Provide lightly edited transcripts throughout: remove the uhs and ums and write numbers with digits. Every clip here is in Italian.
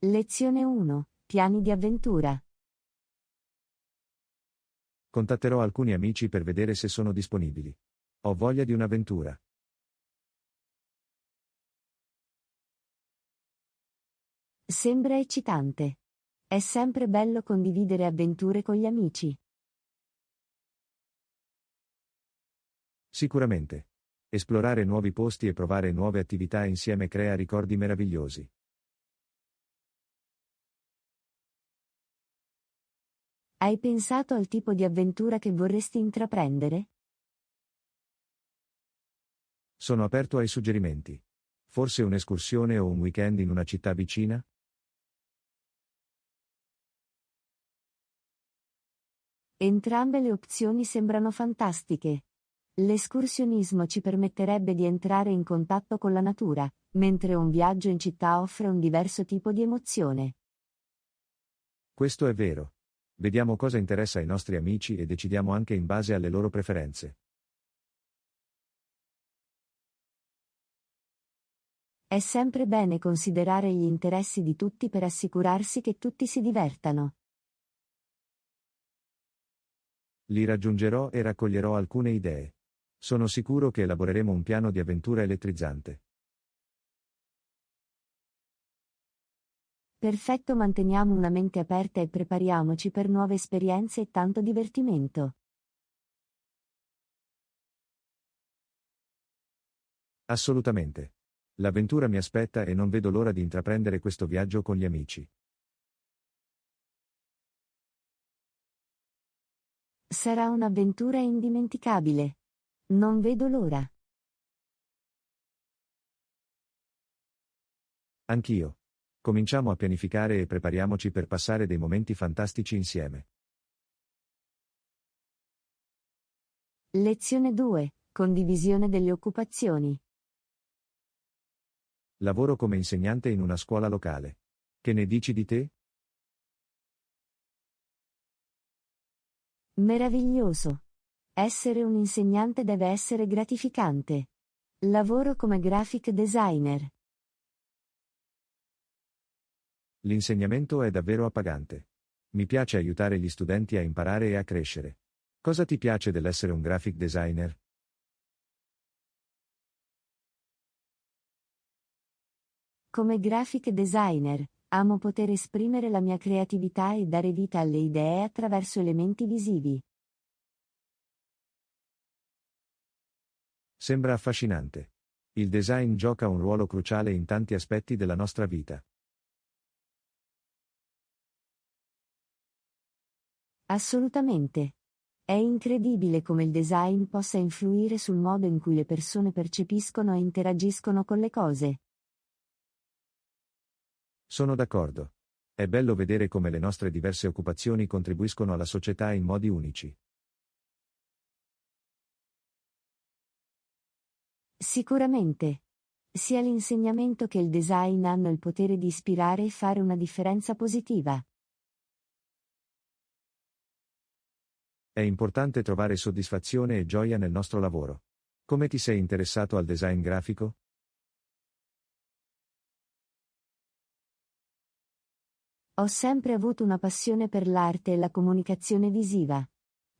Lezione 1. Piani di avventura. Contatterò alcuni amici per vedere se sono disponibili. Ho voglia di un'avventura. Sembra eccitante. È sempre bello condividere avventure con gli amici. Sicuramente. Esplorare nuovi posti e provare nuove attività insieme crea ricordi meravigliosi. Hai pensato al tipo di avventura che vorresti intraprendere? Sono aperto ai suggerimenti. Forse un'escursione o un weekend in una città vicina? Entrambe le opzioni sembrano fantastiche. L'escursionismo ci permetterebbe di entrare in contatto con la natura, mentre un viaggio in città offre un diverso tipo di emozione. Questo è vero. Vediamo cosa interessa ai nostri amici e decidiamo anche in base alle loro preferenze. È sempre bene considerare gli interessi di tutti per assicurarsi che tutti si divertano. Li raggiungerò e raccoglierò alcune idee. Sono sicuro che elaboreremo un piano di avventura elettrizzante. Perfetto, manteniamo una mente aperta e prepariamoci per nuove esperienze e tanto divertimento. Assolutamente. L'avventura mi aspetta e non vedo l'ora di intraprendere questo viaggio con gli amici. Sarà un'avventura indimenticabile. Non vedo l'ora. Anch'io. Cominciamo a pianificare e prepariamoci per passare dei momenti fantastici insieme. Lezione 2. Condivisione delle occupazioni. Lavoro come insegnante in una scuola locale. Che ne dici di te? Meraviglioso. Essere un insegnante deve essere gratificante. Lavoro come graphic designer. L'insegnamento è davvero appagante. Mi piace aiutare gli studenti a imparare e a crescere. Cosa ti piace dell'essere un graphic designer? Come graphic designer, amo poter esprimere la mia creatività e dare vita alle idee attraverso elementi visivi. Sembra affascinante. Il design gioca un ruolo cruciale in tanti aspetti della nostra vita. Assolutamente. È incredibile come il design possa influire sul modo in cui le persone percepiscono e interagiscono con le cose. Sono d'accordo. È bello vedere come le nostre diverse occupazioni contribuiscono alla società in modi unici. Sicuramente. Sia l'insegnamento che il design hanno il potere di ispirare e fare una differenza positiva. È importante trovare soddisfazione e gioia nel nostro lavoro. Come ti sei interessato al design grafico? Ho sempre avuto una passione per l'arte e la comunicazione visiva.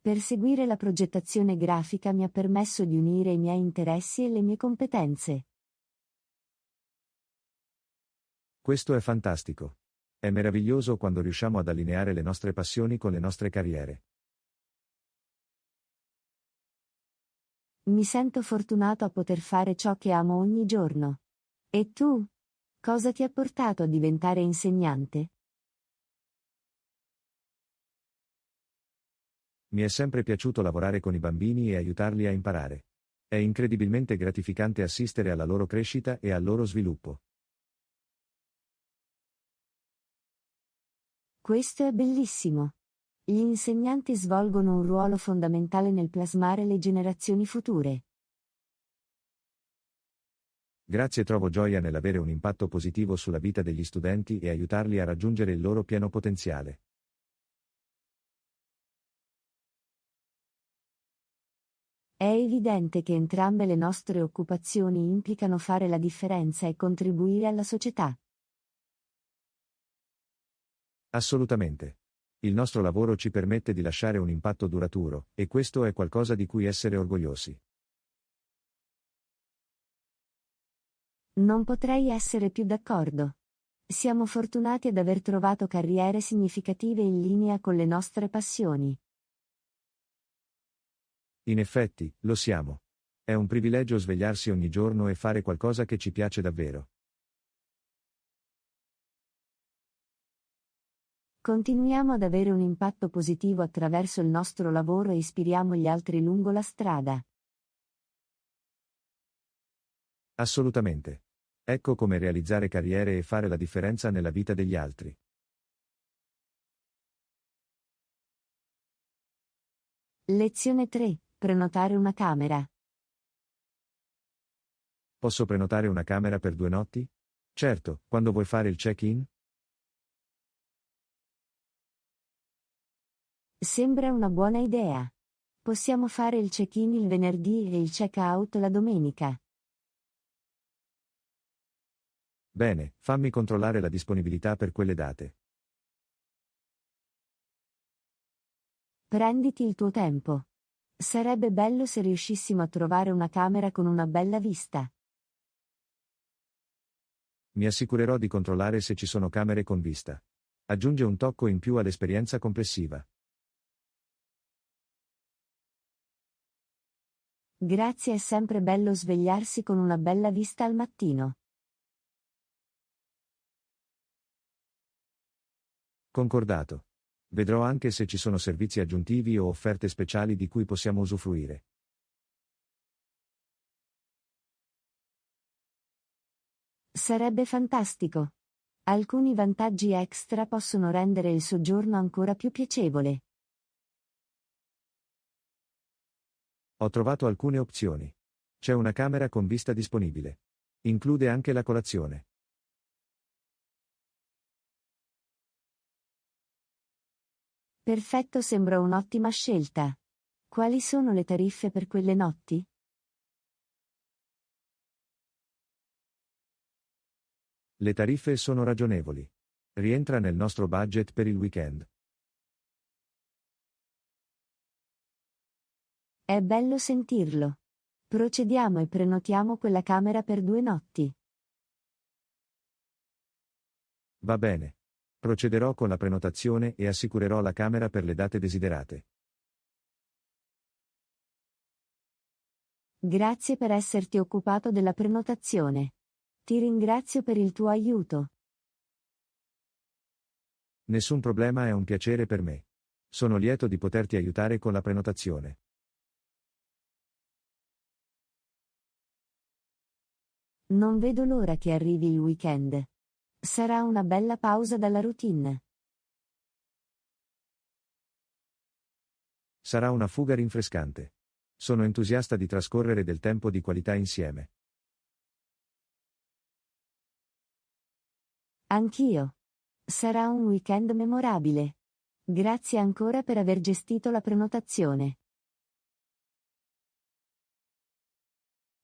Perseguire la progettazione grafica mi ha permesso di unire i miei interessi e le mie competenze. Questo è fantastico. È meraviglioso quando riusciamo ad allineare le nostre passioni con le nostre carriere. Mi sento fortunato a poter fare ciò che amo ogni giorno. E tu? Cosa ti ha portato a diventare insegnante? Mi è sempre piaciuto lavorare con i bambini e aiutarli a imparare. È incredibilmente gratificante assistere alla loro crescita e al loro sviluppo. Questo è bellissimo. Gli insegnanti svolgono un ruolo fondamentale nel plasmare le generazioni future. Grazie, trovo gioia nell'avere un impatto positivo sulla vita degli studenti e aiutarli a raggiungere il loro pieno potenziale. È evidente che entrambe le nostre occupazioni implicano fare la differenza e contribuire alla società. Assolutamente. Il nostro lavoro ci permette di lasciare un impatto duraturo, e questo è qualcosa di cui essere orgogliosi. Non potrei essere più d'accordo. Siamo fortunati ad aver trovato carriere significative in linea con le nostre passioni. In effetti, lo siamo. È un privilegio svegliarsi ogni giorno e fare qualcosa che ci piace davvero. Continuiamo ad avere un impatto positivo attraverso il nostro lavoro e ispiriamo gli altri lungo la strada. Assolutamente. Ecco come realizzare carriere e fare la differenza nella vita degli altri. Lezione 3. Prenotare una camera. Posso prenotare una camera per 2 notti? Certo, quando vuoi fare il check-in? Sembra una buona idea. Possiamo fare il check-in il venerdì e il check-out la domenica. Bene, fammi controllare la disponibilità per quelle date. Prenditi il tuo tempo. Sarebbe bello se riuscissimo a trovare una camera con una bella vista. Mi assicurerò di controllare se ci sono camere con vista. Aggiunge un tocco in più all'esperienza complessiva. Grazie, è sempre bello svegliarsi con una bella vista al mattino. Concordato. Vedrò anche se ci sono servizi aggiuntivi o offerte speciali di cui possiamo usufruire. Sarebbe fantastico. Alcuni vantaggi extra possono rendere il soggiorno ancora più piacevole. Ho trovato alcune opzioni. C'è una camera con vista disponibile. Include anche la colazione. Perfetto, sembra un'ottima scelta. Quali sono le tariffe per quelle notti? Le tariffe sono ragionevoli. Rientra nel nostro budget per il weekend. È bello sentirlo. Procediamo e prenotiamo quella camera per 2 notti. Va bene. Procederò con la prenotazione e assicurerò la camera per le date desiderate. Grazie per esserti occupato della prenotazione. Ti ringrazio per il tuo aiuto. Nessun problema, è un piacere per me. Sono lieto di poterti aiutare con la prenotazione. Non vedo l'ora che arrivi il weekend. Sarà una bella pausa dalla routine. Sarà una fuga rinfrescante. Sono entusiasta di trascorrere del tempo di qualità insieme. Anch'io. Sarà un weekend memorabile. Grazie ancora per aver gestito la prenotazione.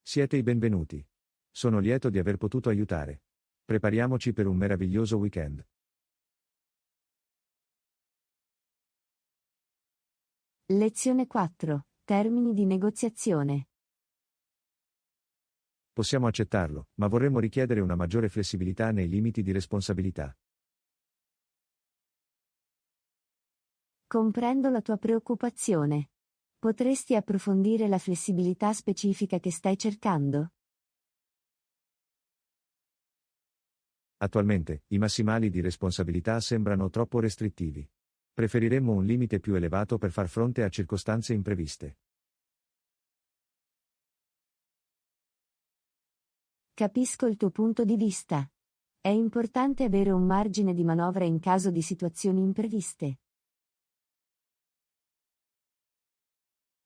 Siete i benvenuti. Sono lieto di aver potuto aiutare. Prepariamoci per un meraviglioso weekend. Lezione 4. Termini di negoziazione. Possiamo accettarlo, ma vorremmo richiedere una maggiore flessibilità nei limiti di responsabilità. Comprendo la tua preoccupazione. Potresti approfondire la flessibilità specifica che stai cercando? Attualmente, i massimali di responsabilità sembrano troppo restrittivi. Preferiremmo un limite più elevato per far fronte a circostanze impreviste. Capisco il tuo punto di vista. È importante avere un margine di manovra in caso di situazioni impreviste.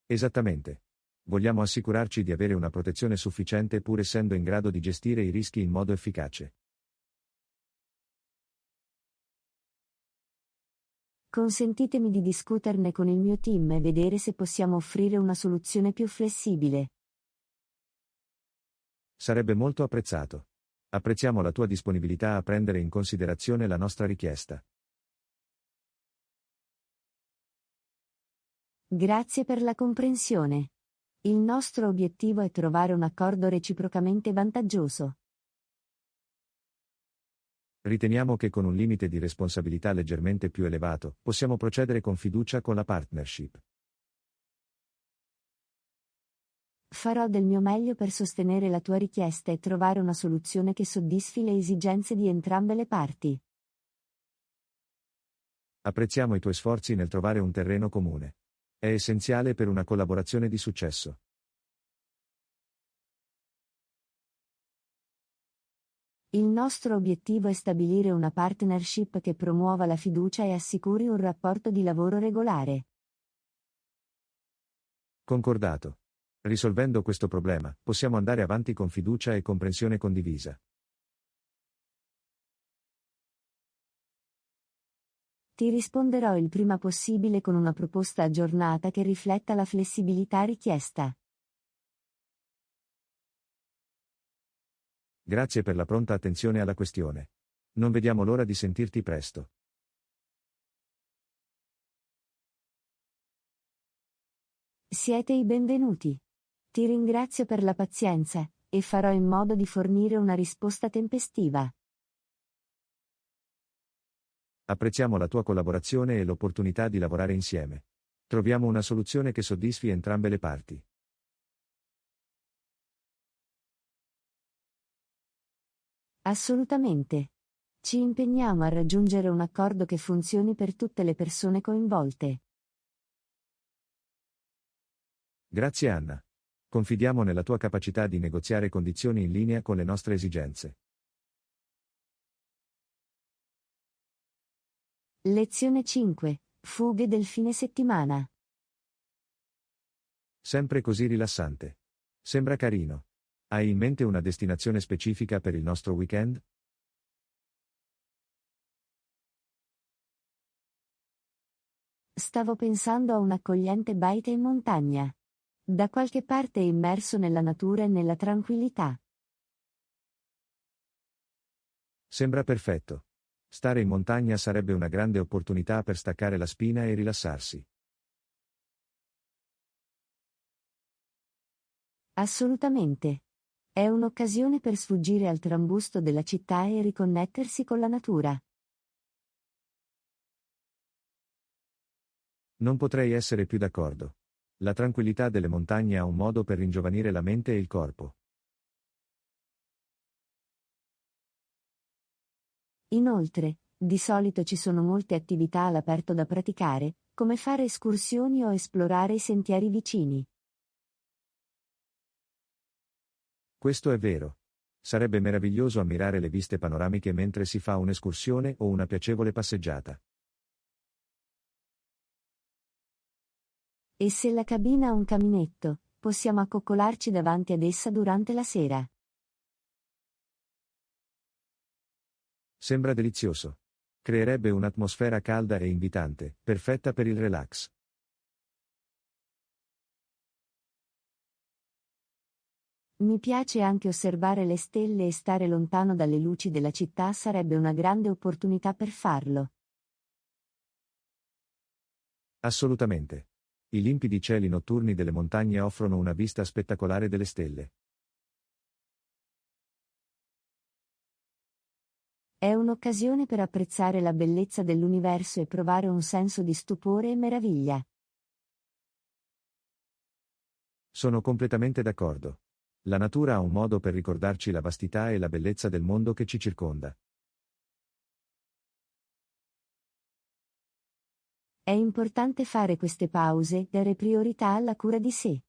Esattamente. Vogliamo assicurarci di avere una protezione sufficiente pur essendo in grado di gestire i rischi in modo efficace. Consentitemi di discuterne con il mio team e vedere se possiamo offrire una soluzione più flessibile. Sarebbe molto apprezzato. Apprezziamo la tua disponibilità a prendere in considerazione la nostra richiesta. Grazie per la comprensione. Il nostro obiettivo è trovare un accordo reciprocamente vantaggioso. Riteniamo che con un limite di responsabilità leggermente più elevato, possiamo procedere con fiducia con la partnership. Farò del mio meglio per sostenere la tua richiesta e trovare una soluzione che soddisfi le esigenze di entrambe le parti. Apprezziamo i tuoi sforzi nel trovare un terreno comune. È essenziale per una collaborazione di successo. Il nostro obiettivo è stabilire una partnership che promuova la fiducia e assicuri un rapporto di lavoro regolare. Concordato. Risolvendo questo problema, possiamo andare avanti con fiducia e comprensione condivisa. Ti risponderò il prima possibile con una proposta aggiornata che rifletta la flessibilità richiesta. Grazie per la pronta attenzione alla questione. Non vediamo l'ora di sentirti presto. Siete i benvenuti. Ti ringrazio per la pazienza, e farò in modo di fornire una risposta tempestiva. Apprezziamo la tua collaborazione e l'opportunità di lavorare insieme. Troviamo una soluzione che soddisfi entrambe le parti. Assolutamente. Ci impegniamo a raggiungere un accordo che funzioni per tutte le persone coinvolte. Grazie Anna. Confidiamo nella tua capacità di negoziare condizioni in linea con le nostre esigenze. Lezione 5. Fughe del fine settimana. Sempre così rilassante. Sembra carino. Hai in mente una destinazione specifica per il nostro weekend? Stavo pensando a un'accogliente baita in montagna. Da qualche parte immerso nella natura e nella tranquillità. Sembra perfetto. Stare in montagna sarebbe una grande opportunità per staccare la spina e rilassarsi. Assolutamente. È un'occasione per sfuggire al trambusto della città e riconnettersi con la natura. Non potrei essere più d'accordo. La tranquillità delle montagne ha un modo per ringiovanire la mente e il corpo. Inoltre, di solito ci sono molte attività all'aperto da praticare, come fare escursioni o esplorare i sentieri vicini. Questo è vero. Sarebbe meraviglioso ammirare le viste panoramiche mentre si fa un'escursione o una piacevole passeggiata. E se la cabina ha un caminetto, possiamo accoccolarci davanti ad essa durante la sera. Sembra delizioso. Creerebbe un'atmosfera calda e invitante, perfetta per il relax. Mi piace anche osservare le stelle e stare lontano dalle luci della città sarebbe una grande opportunità per farlo. Assolutamente. I limpidi cieli notturni delle montagne offrono una vista spettacolare delle stelle. È un'occasione per apprezzare la bellezza dell'universo e provare un senso di stupore e meraviglia. Sono completamente d'accordo. La natura ha un modo per ricordarci la vastità e la bellezza del mondo che ci circonda. È importante fare queste pause, dare priorità alla cura di sé.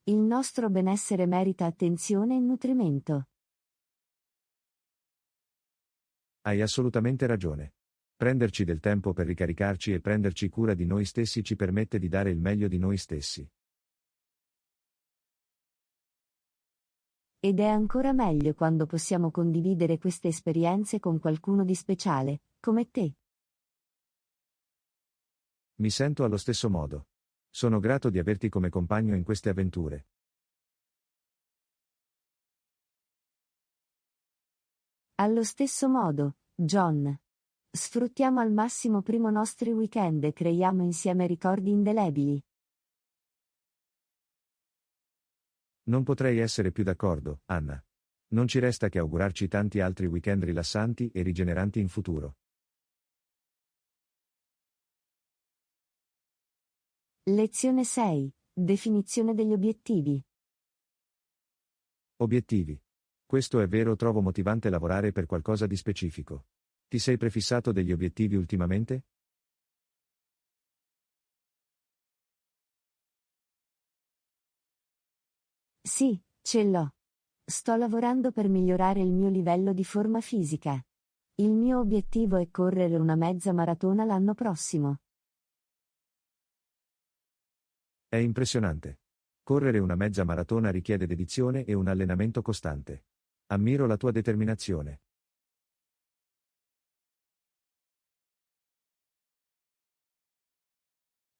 Il nostro benessere merita attenzione e nutrimento. Hai assolutamente ragione. Prenderci del tempo per ricaricarci e prenderci cura di noi stessi ci permette di dare il meglio di noi stessi. Ed è ancora meglio quando possiamo condividere queste esperienze con qualcuno di speciale, come te. Mi sento allo stesso modo. Sono grato di averti come compagno in queste avventure. Allo stesso modo, John. Sfruttiamo al massimo primo nostri weekend e creiamo insieme ricordi indelebili. Non potrei essere più d'accordo, Anna. Non ci resta che augurarci tanti altri weekend rilassanti e rigeneranti in futuro. Lezione 6. Definizione degli obiettivi. Obiettivi. Questo è vero, trovo motivante lavorare per qualcosa di specifico. Ti sei prefissato degli obiettivi ultimamente? Sì, ce l'ho. Sto lavorando per migliorare il mio livello di forma fisica. Il mio obiettivo è correre una mezza maratona l'anno prossimo. È impressionante. Correre una mezza maratona richiede dedizione e un allenamento costante. Ammiro la tua determinazione.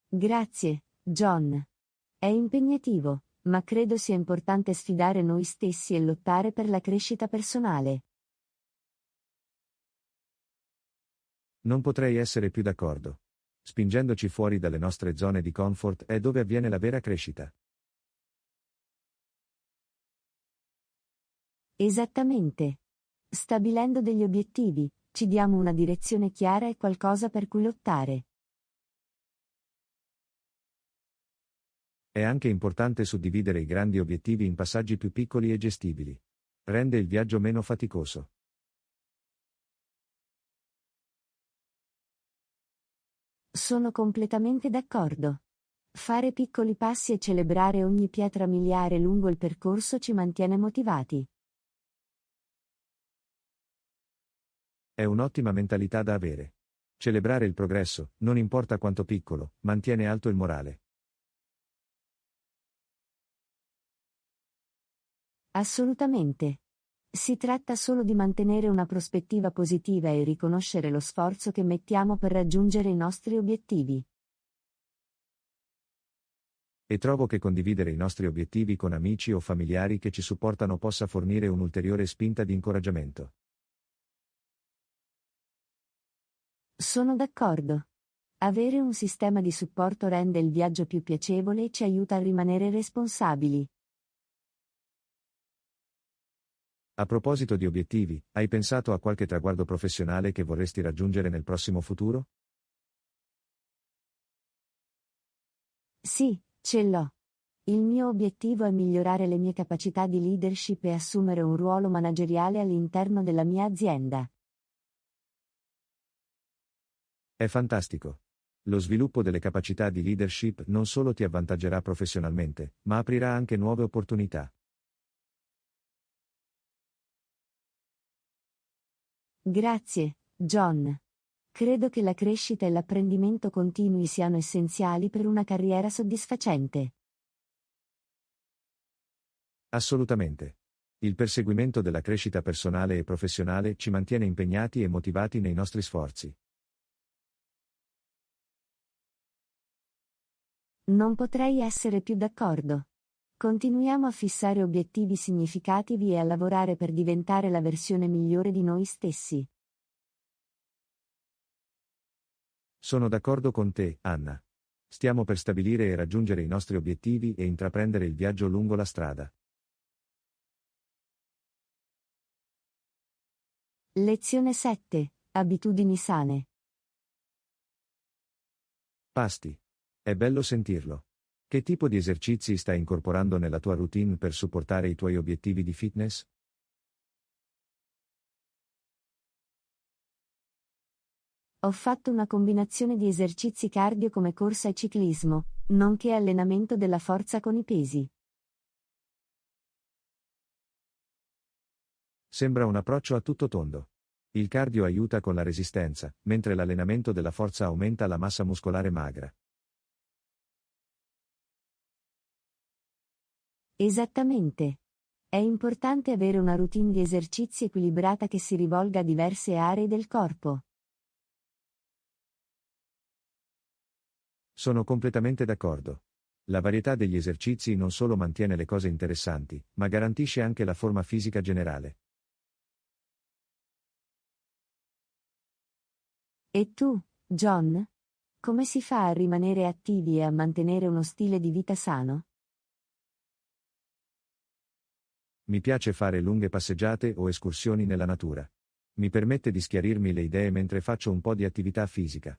Grazie, John. È impegnativo, ma credo sia importante sfidare noi stessi e lottare per la crescita personale. Non potrei essere più d'accordo. Spingendoci fuori dalle nostre zone di comfort è dove avviene la vera crescita. Esattamente. Stabilendo degli obiettivi, ci diamo una direzione chiara e qualcosa per cui lottare. È anche importante suddividere i grandi obiettivi in passaggi più piccoli e gestibili. Rende il viaggio meno faticoso. Sono completamente d'accordo. Fare piccoli passi e celebrare ogni pietra miliare lungo il percorso ci mantiene motivati. È un'ottima mentalità da avere. Celebrare il progresso, non importa quanto piccolo, mantiene alto il morale. Assolutamente. Si tratta solo di mantenere una prospettiva positiva e riconoscere lo sforzo che mettiamo per raggiungere i nostri obiettivi. E trovo che condividere i nostri obiettivi con amici o familiari che ci supportano possa fornire un'ulteriore spinta di incoraggiamento. Sono d'accordo. Avere un sistema di supporto rende il viaggio più piacevole e ci aiuta a rimanere responsabili. A proposito di obiettivi, hai pensato a qualche traguardo professionale che vorresti raggiungere nel prossimo futuro? Sì, ce l'ho. Il mio obiettivo è migliorare le mie capacità di leadership e assumere un ruolo manageriale all'interno della mia azienda. È fantastico. Lo sviluppo delle capacità di leadership non solo ti avvantaggerà professionalmente, ma aprirà anche nuove opportunità. Grazie, John. Credo che la crescita e l'apprendimento continui siano essenziali per una carriera soddisfacente. Assolutamente. Il perseguimento della crescita personale e professionale ci mantiene impegnati e motivati nei nostri sforzi. Non potrei essere più d'accordo. Continuiamo a fissare obiettivi significativi e a lavorare per diventare la versione migliore di noi stessi. Sono d'accordo con te, Anna. Stiamo per stabilire e raggiungere i nostri obiettivi e intraprendere il viaggio lungo la strada. Lezione 7. Abitudini sane. Pasti. È bello sentirlo. Che tipo di esercizi stai incorporando nella tua routine per supportare i tuoi obiettivi di fitness? Ho fatto una combinazione di esercizi cardio come corsa e ciclismo, nonché allenamento della forza con i pesi. Sembra un approccio a tutto tondo. Il cardio aiuta con la resistenza, mentre l'allenamento della forza aumenta la massa muscolare magra. Esattamente. È importante avere una routine di esercizi equilibrata che si rivolga a diverse aree del corpo. Sono completamente d'accordo. La varietà degli esercizi non solo mantiene le cose interessanti, ma garantisce anche la forma fisica generale. E tu, John? Come si fa a rimanere attivi e a mantenere uno stile di vita sano? Mi piace fare lunghe passeggiate o escursioni nella natura. Mi permette di schiarirmi le idee mentre faccio un po' di attività fisica.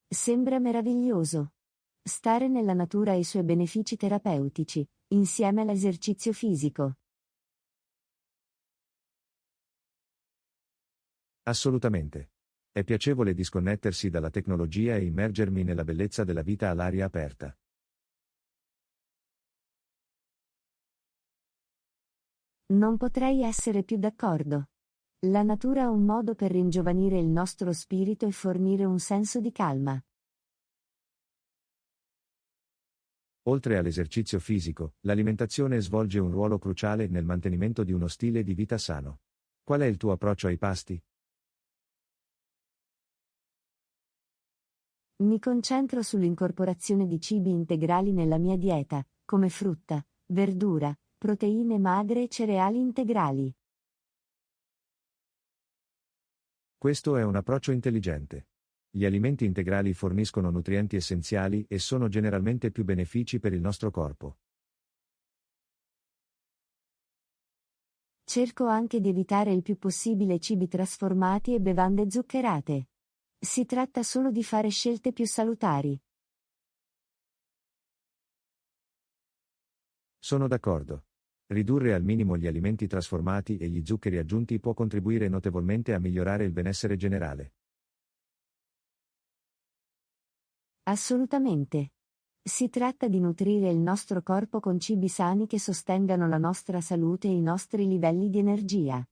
Sembra meraviglioso. Stare nella natura ha i suoi benefici terapeutici, insieme all'esercizio fisico. Assolutamente. È piacevole disconnettersi dalla tecnologia e immergermi nella bellezza della vita all'aria aperta. Non potrei essere più d'accordo. La natura è un modo per ringiovanire il nostro spirito e fornire un senso di calma. Oltre all'esercizio fisico, l'alimentazione svolge un ruolo cruciale nel mantenimento di uno stile di vita sano. Qual è il tuo approccio ai pasti? Mi concentro sull'incorporazione di cibi integrali nella mia dieta, come frutta, verdura, proteine magre e cereali integrali. Questo è un approccio intelligente. Gli alimenti integrali forniscono nutrienti essenziali e sono generalmente più benefici per il nostro corpo. Cerco anche di evitare il più possibile cibi trasformati e bevande zuccherate. Si tratta solo di fare scelte più salutari. Sono d'accordo. Ridurre al minimo gli alimenti trasformati e gli zuccheri aggiunti può contribuire notevolmente a migliorare il benessere generale. Assolutamente. Si tratta di nutrire il nostro corpo con cibi sani che sostengano la nostra salute e i nostri livelli di energia.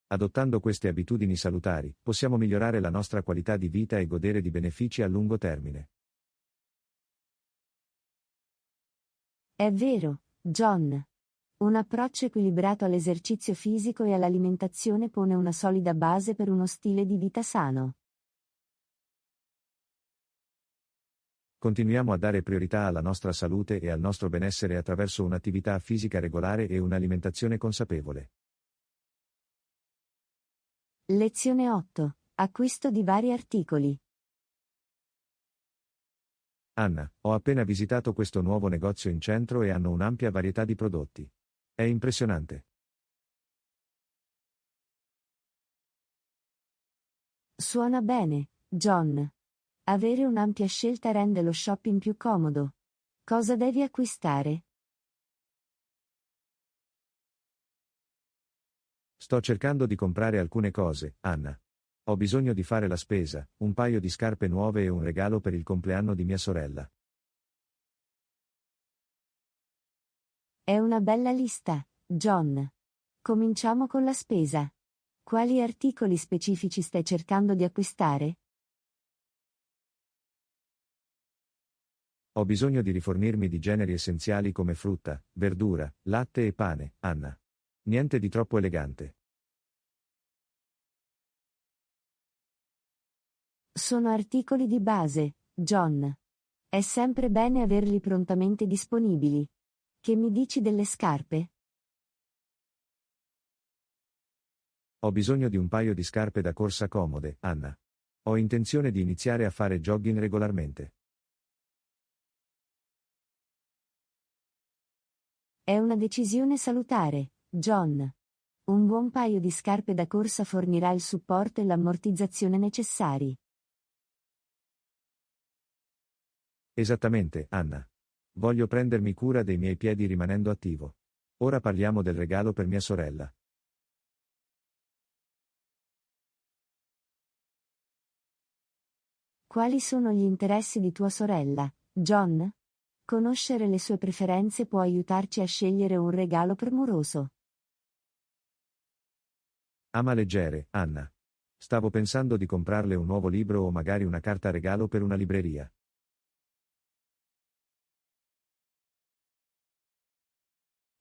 Adottando queste abitudini salutari, possiamo migliorare la nostra qualità di vita e godere di benefici a lungo termine. È vero, John. Un approccio equilibrato all'esercizio fisico e all'alimentazione pone una solida base per uno stile di vita sano. Continuiamo a dare priorità alla nostra salute e al nostro benessere attraverso un'attività fisica regolare e un'alimentazione consapevole. Lezione 8. Acquisto di vari articoli. Anna, ho appena visitato questo nuovo negozio in centro e hanno un'ampia varietà di prodotti. È impressionante. Suona bene, John. Avere un'ampia scelta rende lo shopping più comodo. Cosa devi acquistare? Sto cercando di comprare alcune cose, Anna. Ho bisogno di fare la spesa, un paio di scarpe nuove e un regalo per il compleanno di mia sorella. È una bella lista, John. Cominciamo con la spesa. Quali articoli specifici stai cercando di acquistare? Ho bisogno di rifornirmi di generi essenziali come frutta, verdura, latte e pane, Anna. Niente di troppo elegante. Sono articoli di base, John. È sempre bene averli prontamente disponibili. Che mi dici delle scarpe? Ho bisogno di un paio di scarpe da corsa comode, Anna. Ho intenzione di iniziare a fare jogging regolarmente. È una decisione salutare, John. Un buon paio di scarpe da corsa fornirà il supporto e l'ammortizzazione necessari. Esattamente, Anna. Voglio prendermi cura dei miei piedi rimanendo attivo. Ora parliamo del regalo per mia sorella. Quali sono gli interessi di tua sorella, John? Conoscere le sue preferenze può aiutarci a scegliere un regalo premuroso. Ama leggere, Anna. Stavo pensando di comprarle un nuovo libro o magari una carta regalo per una libreria.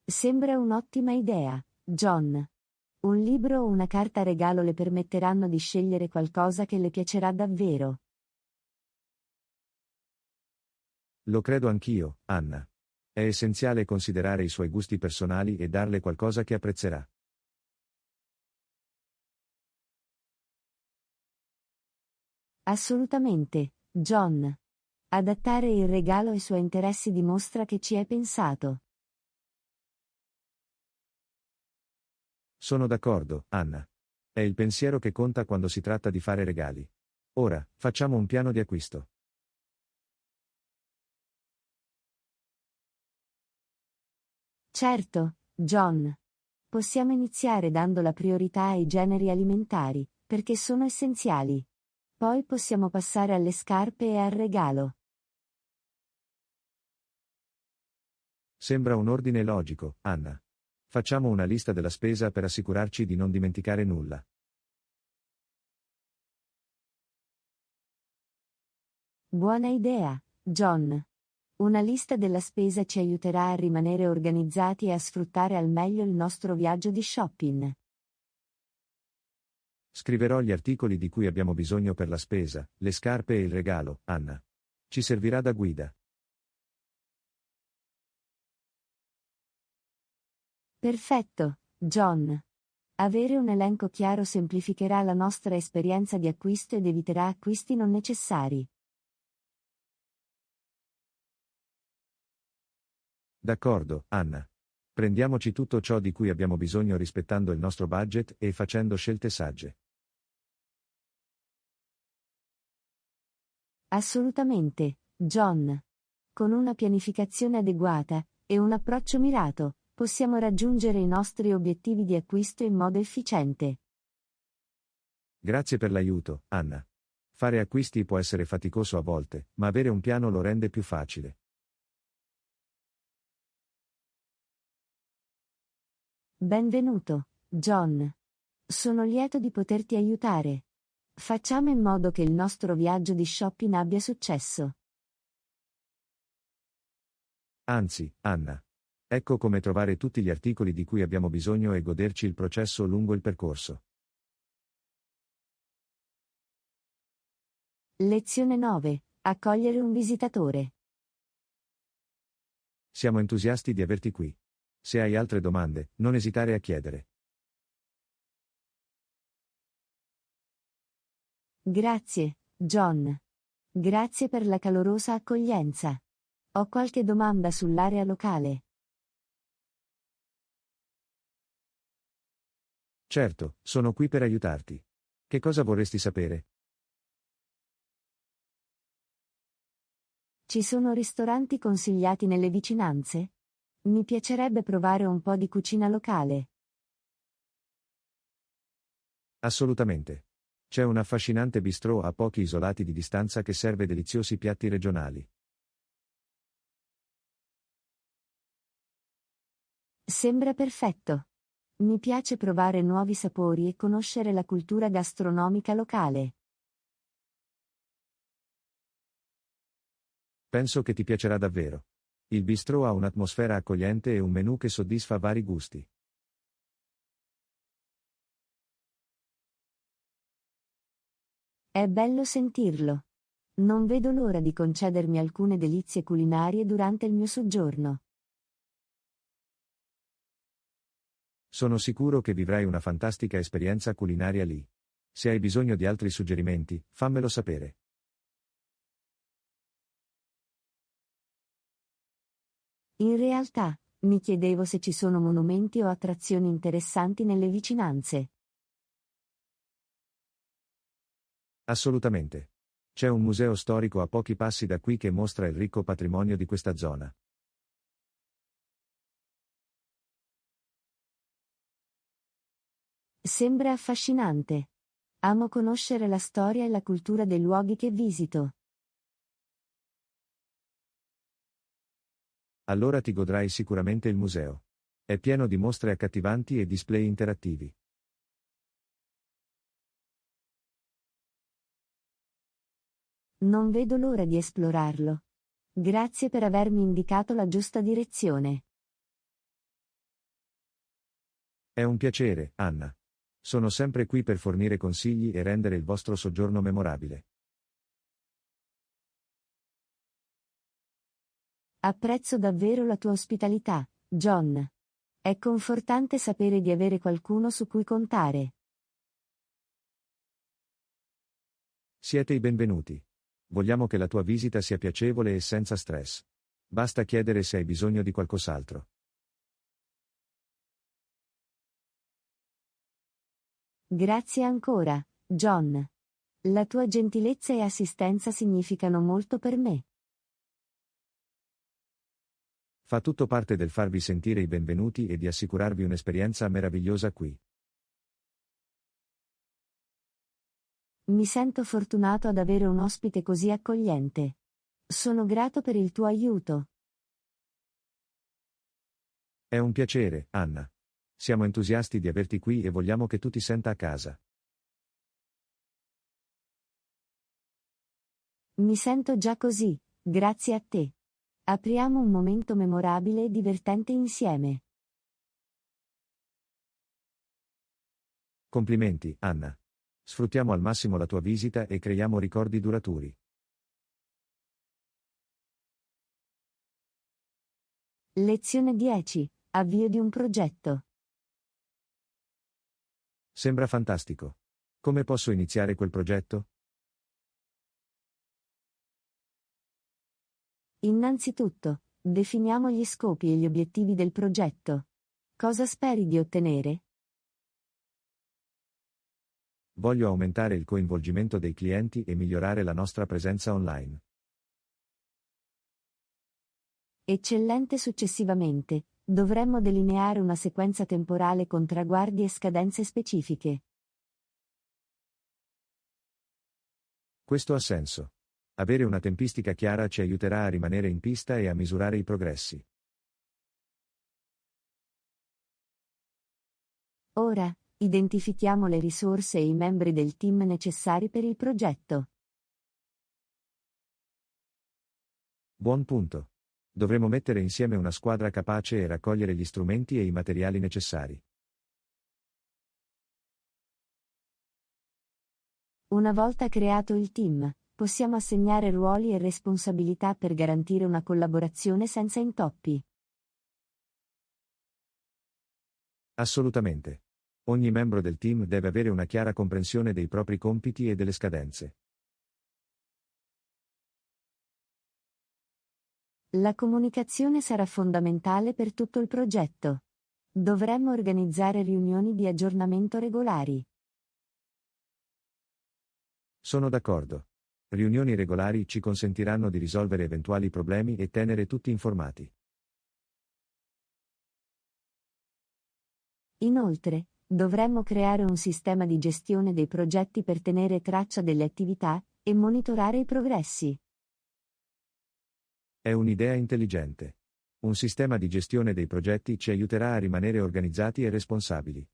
Sembra un'ottima idea, John. Un libro o una carta regalo le permetteranno di scegliere qualcosa che le piacerà davvero. Lo credo anch'io, Anna. È essenziale considerare i suoi gusti personali e darle qualcosa che apprezzerà. Assolutamente, John. Adattare il regalo ai suoi interessi dimostra che ci hai pensato. Sono d'accordo, Anna. È il pensiero che conta quando si tratta di fare regali. Ora, facciamo un piano di acquisto. Certo, John. Possiamo iniziare dando la priorità ai generi alimentari, perché sono essenziali. Poi possiamo passare alle scarpe e al regalo. Sembra un ordine logico, Anna. Facciamo una lista della spesa per assicurarci di non dimenticare nulla. Buona idea, John. Una lista della spesa ci aiuterà a rimanere organizzati e a sfruttare al meglio il nostro viaggio di shopping. Scriverò gli articoli di cui abbiamo bisogno per la spesa, le scarpe e il regalo, Anna. Ci servirà da guida. Perfetto, John. Avere un elenco chiaro semplificherà la nostra esperienza di acquisto ed eviterà acquisti non necessari. D'accordo, Anna. Prendiamoci tutto ciò di cui abbiamo bisogno rispettando il nostro budget e facendo scelte sagge. Assolutamente, John. Con una pianificazione adeguata e un approccio mirato, possiamo raggiungere i nostri obiettivi di acquisto in modo efficiente. Grazie per l'aiuto, Anna. Fare acquisti può essere faticoso a volte, ma avere un piano lo rende più facile. Benvenuto, John. Sono lieto di poterti aiutare. Facciamo in modo che il nostro viaggio di shopping abbia successo. Anzi, Anna. Ecco come trovare tutti gli articoli di cui abbiamo bisogno e goderci il processo lungo il percorso. Lezione 9. Accogliere un visitatore. Siamo entusiasti di averti qui. Se hai altre domande, non esitare a chiedere. Grazie, John. Grazie per la calorosa accoglienza. Ho qualche domanda sull'area locale. Certo, sono qui per aiutarti. Che cosa vorresti sapere? Ci sono ristoranti consigliati nelle vicinanze? Mi piacerebbe provare un po' di cucina locale. Assolutamente. C'è un affascinante bistrò a pochi isolati di distanza che serve deliziosi piatti regionali. Sembra perfetto. Mi piace provare nuovi sapori e conoscere la cultura gastronomica locale. Penso che ti piacerà davvero. Il bistrò ha un'atmosfera accogliente e un menù che soddisfa vari gusti. È bello sentirlo. Non vedo l'ora di concedermi alcune delizie culinarie durante il mio soggiorno. Sono sicuro che vivrai una fantastica esperienza culinaria lì. Se hai bisogno di altri suggerimenti, fammelo sapere. In realtà, mi chiedevo se ci sono monumenti o attrazioni interessanti nelle vicinanze. Assolutamente. C'è un museo storico a pochi passi da qui che mostra il ricco patrimonio di questa zona. Sembra affascinante. Amo conoscere la storia e la cultura dei luoghi che visito. Allora ti godrai sicuramente il museo. È pieno di mostre accattivanti e display interattivi. Non vedo l'ora di esplorarlo. Grazie per avermi indicato la giusta direzione. È un piacere, Anna. Sono sempre qui per fornire consigli e rendere il vostro soggiorno memorabile. Apprezzo davvero la tua ospitalità, John. È confortante sapere di avere qualcuno su cui contare. Siete i benvenuti. Vogliamo che la tua visita sia piacevole e senza stress. Basta chiedere se hai bisogno di qualcos'altro. Grazie ancora, John. La tua gentilezza e assistenza significano molto per me. Fa tutto parte del farvi sentire i benvenuti e di assicurarvi un'esperienza meravigliosa qui. Mi sento fortunato ad avere un ospite così accogliente. Sono grato per il tuo aiuto. È un piacere, Anna. Siamo entusiasti di averti qui e vogliamo che tu ti senta a casa. Mi sento già così, grazie a te. Apriamo un momento memorabile e divertente insieme. Complimenti, Anna. Sfruttiamo al massimo la tua visita e creiamo ricordi duraturi. Lezione 10. Avvio di un progetto. Sembra fantastico. Come posso iniziare quel progetto? Innanzitutto, definiamo gli scopi e gli obiettivi del progetto. Cosa speri di ottenere? Voglio aumentare il coinvolgimento dei clienti e migliorare la nostra presenza online. Eccellente. Successivamente, dovremmo delineare una sequenza temporale con traguardi e scadenze specifiche. Questo ha senso. Avere una tempistica chiara ci aiuterà a rimanere in pista e a misurare i progressi. Ora, identifichiamo le risorse e i membri del team necessari per il progetto. Buon punto. Dovremo mettere insieme una squadra capace e raccogliere gli strumenti e i materiali necessari. Una volta creato il team, possiamo assegnare ruoli e responsabilità per garantire una collaborazione senza intoppi. Assolutamente. Ogni membro del team deve avere una chiara comprensione dei propri compiti e delle scadenze. La comunicazione sarà fondamentale per tutto il progetto. Dovremmo organizzare riunioni di aggiornamento regolari. Sono d'accordo. Riunioni regolari ci consentiranno di risolvere eventuali problemi e tenere tutti informati. Inoltre, dovremmo creare un sistema di gestione dei progetti per tenere traccia delle attività e monitorare i progressi. È un'idea intelligente. Un sistema di gestione dei progetti ci aiuterà a rimanere organizzati e responsabili.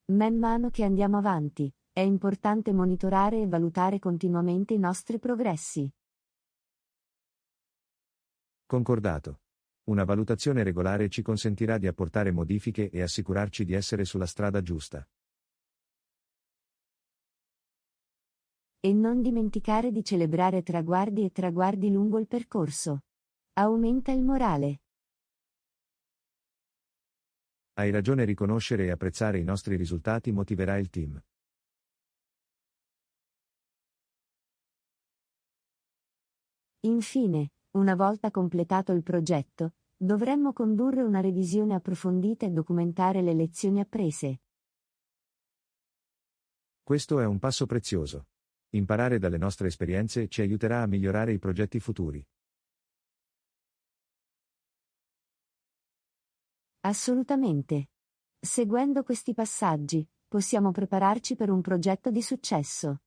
Man mano che andiamo avanti, è importante monitorare e valutare continuamente i nostri progressi. Concordato. Una valutazione regolare ci consentirà di apportare modifiche e assicurarci di essere sulla strada giusta. E non dimenticare di celebrare traguardi e traguardi lungo il percorso. Aumenta il morale. Hai ragione, riconoscere e apprezzare i nostri risultati motiverà il team. Infine, una volta completato il progetto, dovremmo condurre una revisione approfondita e documentare le lezioni apprese. Questo è un passo prezioso. Imparare dalle nostre esperienze ci aiuterà a migliorare i progetti futuri. Assolutamente. Seguendo questi passaggi, possiamo prepararci per un progetto di successo.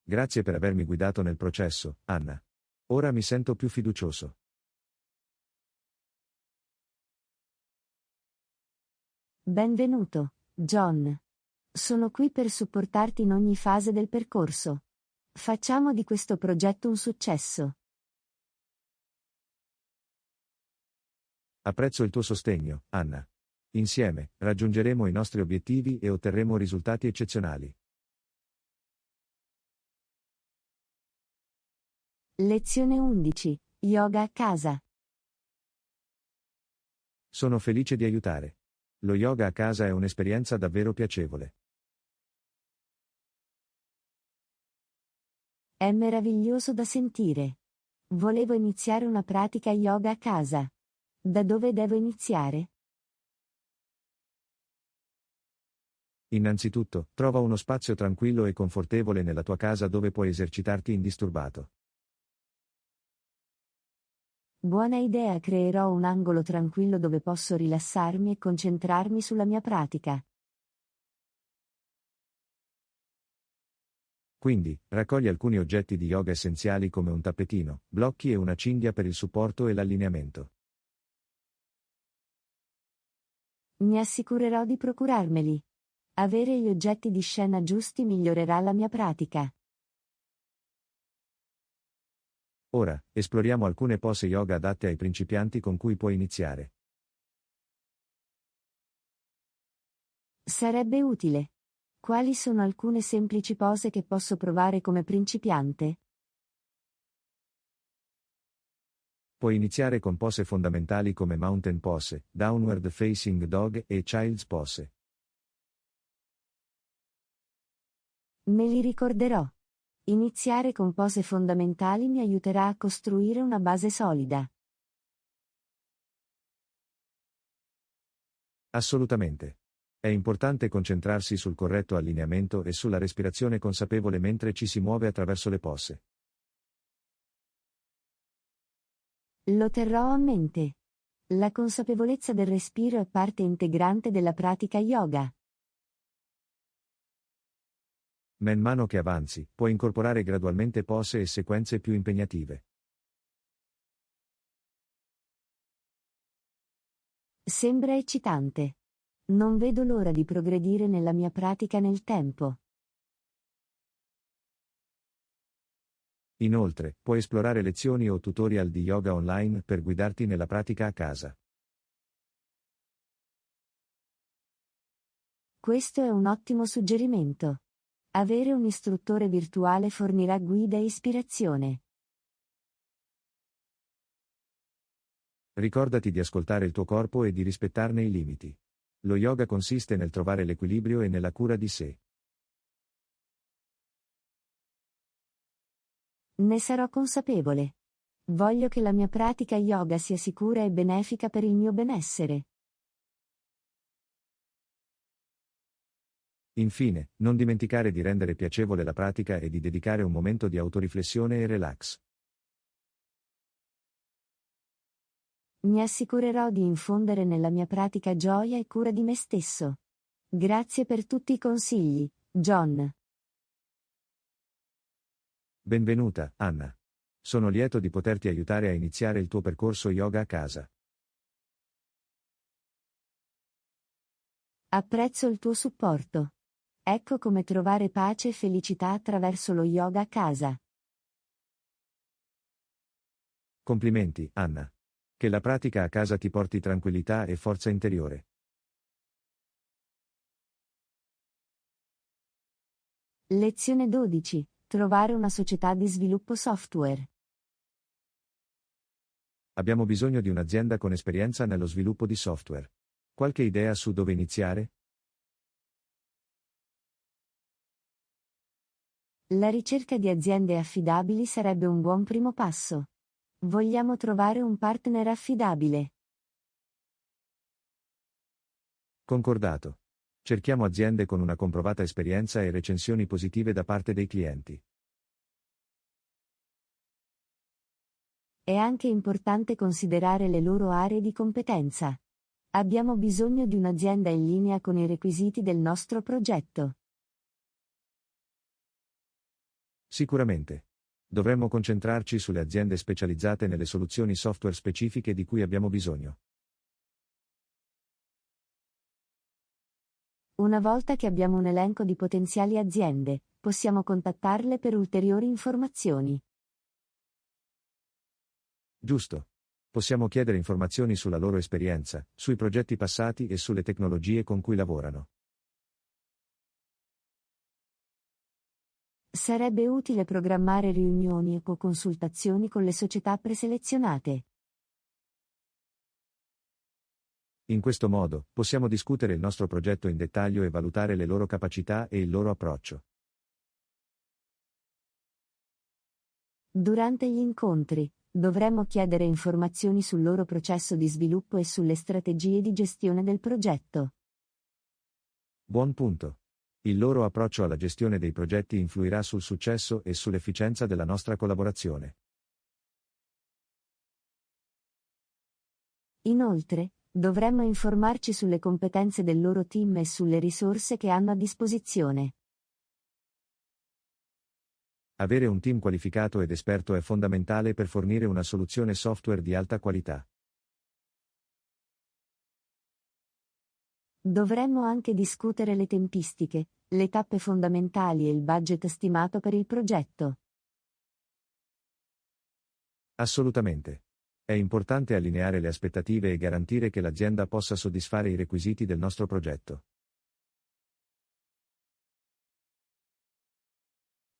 Grazie per avermi guidato nel processo, Anna. Ora mi sento più fiducioso. Benvenuto, John. Sono qui per supportarti in ogni fase del percorso. Facciamo di questo progetto un successo. Apprezzo il tuo sostegno, Anna. Insieme, raggiungeremo i nostri obiettivi e otterremo risultati eccezionali. Lezione 11. Yoga a casa. Sono felice di aiutare. Lo yoga a casa è un'esperienza davvero piacevole. È meraviglioso da sentire. Volevo iniziare una pratica yoga a casa. Da dove devo iniziare? Innanzitutto, trova uno spazio tranquillo e confortevole nella tua casa dove puoi esercitarti indisturbato. Buona idea, creerò un angolo tranquillo dove posso rilassarmi e concentrarmi sulla mia pratica. Quindi, raccogli alcuni oggetti di yoga essenziali come un tappetino, blocchi e una cinghia per il supporto e l'allineamento. Mi assicurerò di procurarmeli. Avere gli oggetti di scena giusti migliorerà la mia pratica. Ora, esploriamo alcune pose yoga adatte ai principianti con cui puoi iniziare. Sarebbe utile. Quali sono alcune semplici pose che posso provare come principiante? Puoi iniziare con pose fondamentali come Mountain Pose, Downward Facing Dog e Child's Pose. Me li ricorderò. Iniziare con pose fondamentali mi aiuterà a costruire una base solida. Assolutamente. È importante concentrarsi sul corretto allineamento e sulla respirazione consapevole mentre ci si muove attraverso le posse. Lo terrò a mente. La consapevolezza del respiro è parte integrante della pratica yoga. Man mano che avanzi, puoi incorporare gradualmente pose e sequenze più impegnative. Sembra eccitante. Non vedo l'ora di progredire nella mia pratica nel tempo. Inoltre, puoi esplorare lezioni o tutorial di yoga online per guidarti nella pratica a casa. Questo è un ottimo suggerimento. Avere un istruttore virtuale fornirà guida e ispirazione. Ricordati di ascoltare il tuo corpo e di rispettarne i limiti. Lo yoga consiste nel trovare l'equilibrio e nella cura di sé. Ne sarò consapevole. Voglio che la mia pratica yoga sia sicura e benefica per il mio benessere. Infine, non dimenticare di rendere piacevole la pratica e di dedicare un momento di autoriflessione e relax. Mi assicurerò di infondere nella mia pratica gioia e cura di me stesso. Grazie per tutti i consigli, John. Benvenuta, Anna. Sono lieto di poterti aiutare a iniziare il tuo percorso yoga a casa. Apprezzo il tuo supporto. Ecco come trovare pace e felicità attraverso lo yoga a casa. Complimenti, Anna. Che la pratica a casa ti porti tranquillità e forza interiore. Lezione 12. Trovare una società di sviluppo software. Abbiamo bisogno di un'azienda con esperienza nello sviluppo di software. Qualche idea su dove iniziare? La ricerca di aziende affidabili sarebbe un buon primo passo. Vogliamo trovare un partner affidabile. Concordato. Cerchiamo aziende con una comprovata esperienza e recensioni positive da parte dei clienti. È anche importante considerare le loro aree di competenza. Abbiamo bisogno di un'azienda in linea con i requisiti del nostro progetto. Sicuramente. Dovremmo concentrarci sulle aziende specializzate nelle soluzioni software specifiche di cui abbiamo bisogno. Una volta che abbiamo un elenco di potenziali aziende, possiamo contattarle per ulteriori informazioni. Giusto. Possiamo chiedere informazioni sulla loro esperienza, sui progetti passati e sulle tecnologie con cui lavorano. Sarebbe utile programmare riunioni o consultazioni con le società preselezionate. In questo modo, possiamo discutere il nostro progetto in dettaglio e valutare le loro capacità e il loro approccio. Durante gli incontri, dovremmo chiedere informazioni sul loro processo di sviluppo e sulle strategie di gestione del progetto. Buon punto. Il loro approccio alla gestione dei progetti influirà sul successo e sull'efficienza della nostra collaborazione. Inoltre, dovremmo informarci sulle competenze del loro team e sulle risorse che hanno a disposizione. Avere un team qualificato ed esperto è fondamentale per fornire una soluzione software di alta qualità. Dovremmo anche discutere le tempistiche, le tappe fondamentali e il budget stimato per il progetto. Assolutamente. È importante allineare le aspettative e garantire che l'azienda possa soddisfare i requisiti del nostro progetto.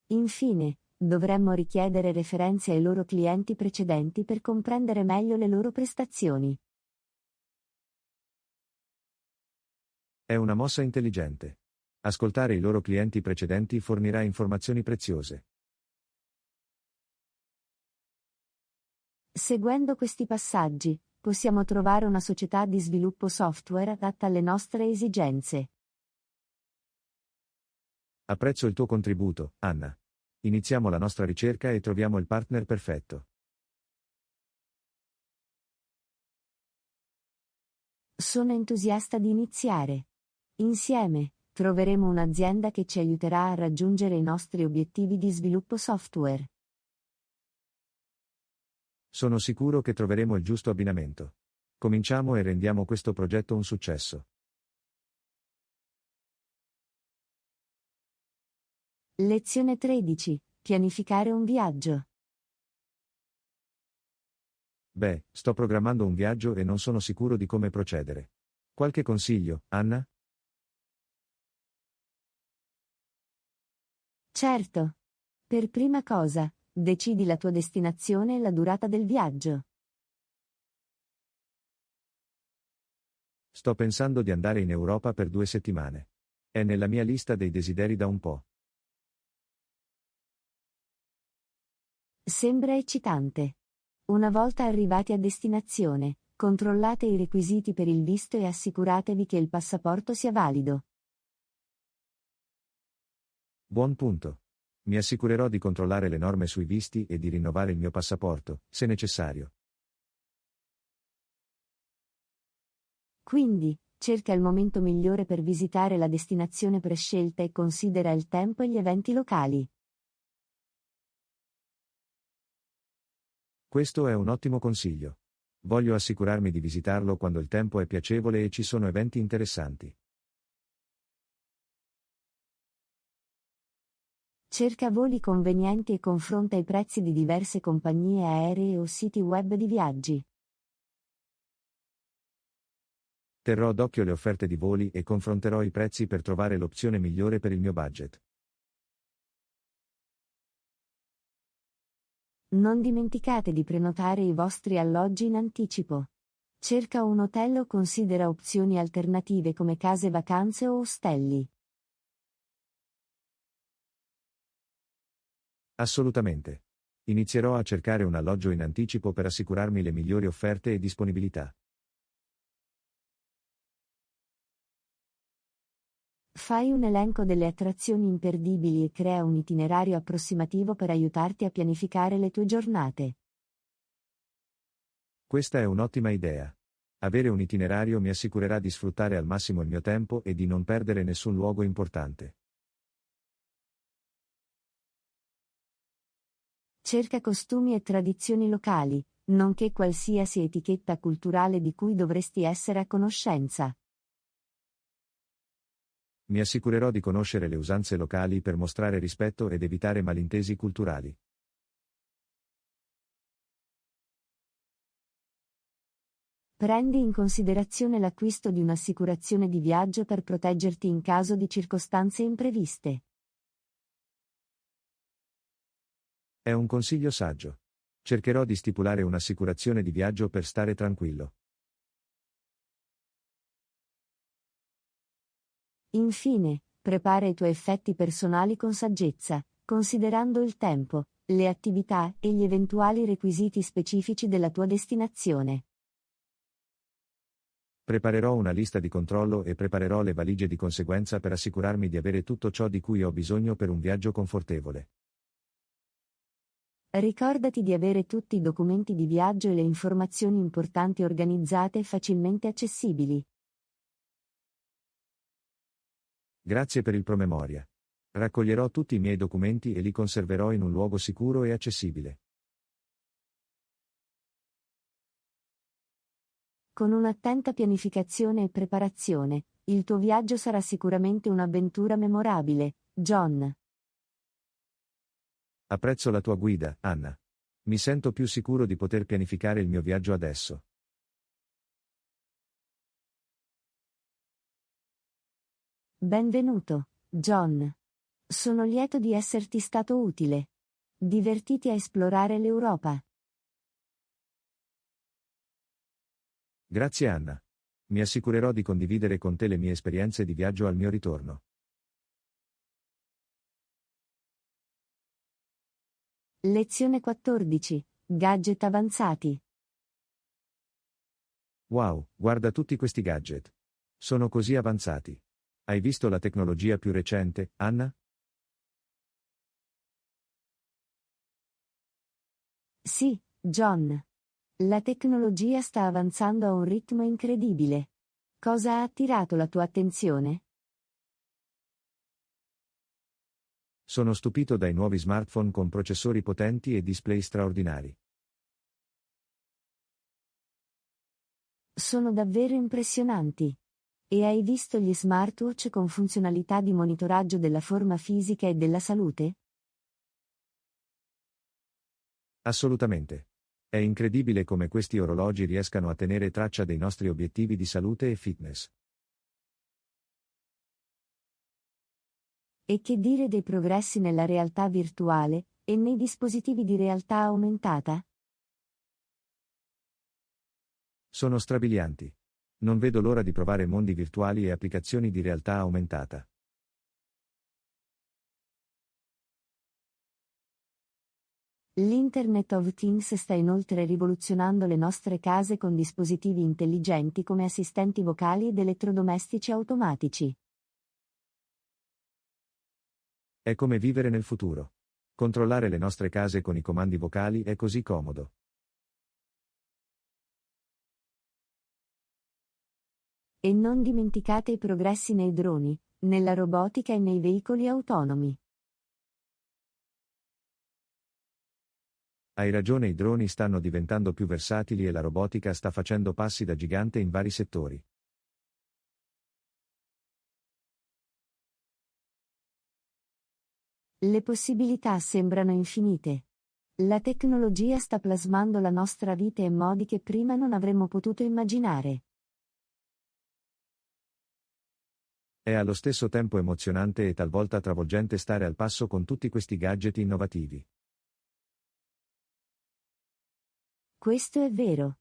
Infine, dovremmo richiedere referenze ai loro clienti precedenti per comprendere meglio le loro prestazioni. È una mossa intelligente. Ascoltare i loro clienti precedenti fornirà informazioni preziose. Seguendo questi passaggi, possiamo trovare una società di sviluppo software adatta alle nostre esigenze. Apprezzo il tuo contributo, Anna. Iniziamo la nostra ricerca e troviamo il partner perfetto. Sono entusiasta di iniziare. Insieme, troveremo un'azienda che ci aiuterà a raggiungere i nostri obiettivi di sviluppo software. Sono sicuro che troveremo il giusto abbinamento. Cominciamo e rendiamo questo progetto un successo. Lezione 13. Pianificare un viaggio. Beh, sto programmando un viaggio e non sono sicuro di come procedere. Qualche consiglio, Anna? Certo. Per prima cosa, decidi la tua destinazione e la durata del viaggio. Sto pensando di andare in Europa per 2 settimane. È nella mia lista dei desideri da un po'. Sembra eccitante. Una volta arrivati a destinazione, controllate i requisiti per il visto e assicuratevi che il passaporto sia valido. Buon punto. Mi assicurerò di controllare le norme sui visti e di rinnovare il mio passaporto, se necessario. Quindi, cerca il momento migliore per visitare la destinazione prescelta e considera il tempo e gli eventi locali. Questo è un ottimo consiglio. Voglio assicurarmi di visitarlo quando il tempo è piacevole e ci sono eventi interessanti. Cerca voli convenienti e confronta i prezzi di diverse compagnie aeree o siti web di viaggi. Terrò d'occhio le offerte di voli e confronterò i prezzi per trovare l'opzione migliore per il mio budget. Non dimenticate di prenotare i vostri alloggi in anticipo. Cerca un hotel o considera opzioni alternative come case vacanze o ostelli. Assolutamente. Inizierò a cercare un alloggio in anticipo per assicurarmi le migliori offerte e disponibilità. Fai un elenco delle attrazioni imperdibili e crea un itinerario approssimativo per aiutarti a pianificare le tue giornate. Questa è un'ottima idea. Avere un itinerario mi assicurerà di sfruttare al massimo il mio tempo e di non perdere nessun luogo importante. Cerca costumi e tradizioni locali, nonché qualsiasi etichetta culturale di cui dovresti essere a conoscenza. Mi assicurerò di conoscere le usanze locali per mostrare rispetto ed evitare malintesi culturali. Prendi in considerazione l'acquisto di un'assicurazione di viaggio per proteggerti in caso di circostanze impreviste. È un consiglio saggio. Cercherò di stipulare un'assicurazione di viaggio per stare tranquillo. Infine, prepara i tuoi effetti personali con saggezza, considerando il tempo, le attività e gli eventuali requisiti specifici della tua destinazione. Preparerò una lista di controllo e preparerò le valigie di conseguenza per assicurarmi di avere tutto ciò di cui ho bisogno per un viaggio confortevole. Ricordati di avere tutti i documenti di viaggio e le informazioni importanti organizzate e facilmente accessibili. Grazie per il promemoria. Raccoglierò tutti i miei documenti e li conserverò in un luogo sicuro e accessibile. Con un'attenta pianificazione e preparazione, il tuo viaggio sarà sicuramente un'avventura memorabile, John. Apprezzo la tua guida, Anna. Mi sento più sicuro di poter pianificare il mio viaggio adesso. Benvenuto, John. Sono lieto di esserti stato utile. Divertiti a esplorare l'Europa. Grazie Anna. Mi assicurerò di condividere con te le mie esperienze di viaggio al mio ritorno. Lezione 14. Gadget avanzati. Wow, guarda tutti questi gadget. Sono così avanzati. Hai visto la tecnologia più recente, Anna? Sì, John. La tecnologia sta avanzando a un ritmo incredibile. Cosa ha attirato la tua attenzione? Sono stupito dai nuovi smartphone con processori potenti e display straordinari. Sono davvero impressionanti. E hai visto gli smartwatch con funzionalità di monitoraggio della forma fisica e della salute? Assolutamente. È incredibile come questi orologi riescano a tenere traccia dei nostri obiettivi di salute e fitness. E che dire dei progressi nella realtà virtuale e nei dispositivi di realtà aumentata? Sono strabilianti. Non vedo l'ora di provare mondi virtuali e applicazioni di realtà aumentata. L'Internet of Things sta inoltre rivoluzionando le nostre case con dispositivi intelligenti come assistenti vocali ed elettrodomestici automatici. È come vivere nel futuro. Controllare le nostre case con i comandi vocali è così comodo. E non dimenticate i progressi nei droni, nella robotica e nei veicoli autonomi. Hai ragione, i droni stanno diventando più versatili e la robotica sta facendo passi da gigante in vari settori. Le possibilità sembrano infinite. La tecnologia sta plasmando la nostra vita in modi che prima non avremmo potuto immaginare. È allo stesso tempo emozionante e talvolta travolgente stare al passo con tutti questi gadget innovativi. Questo è vero.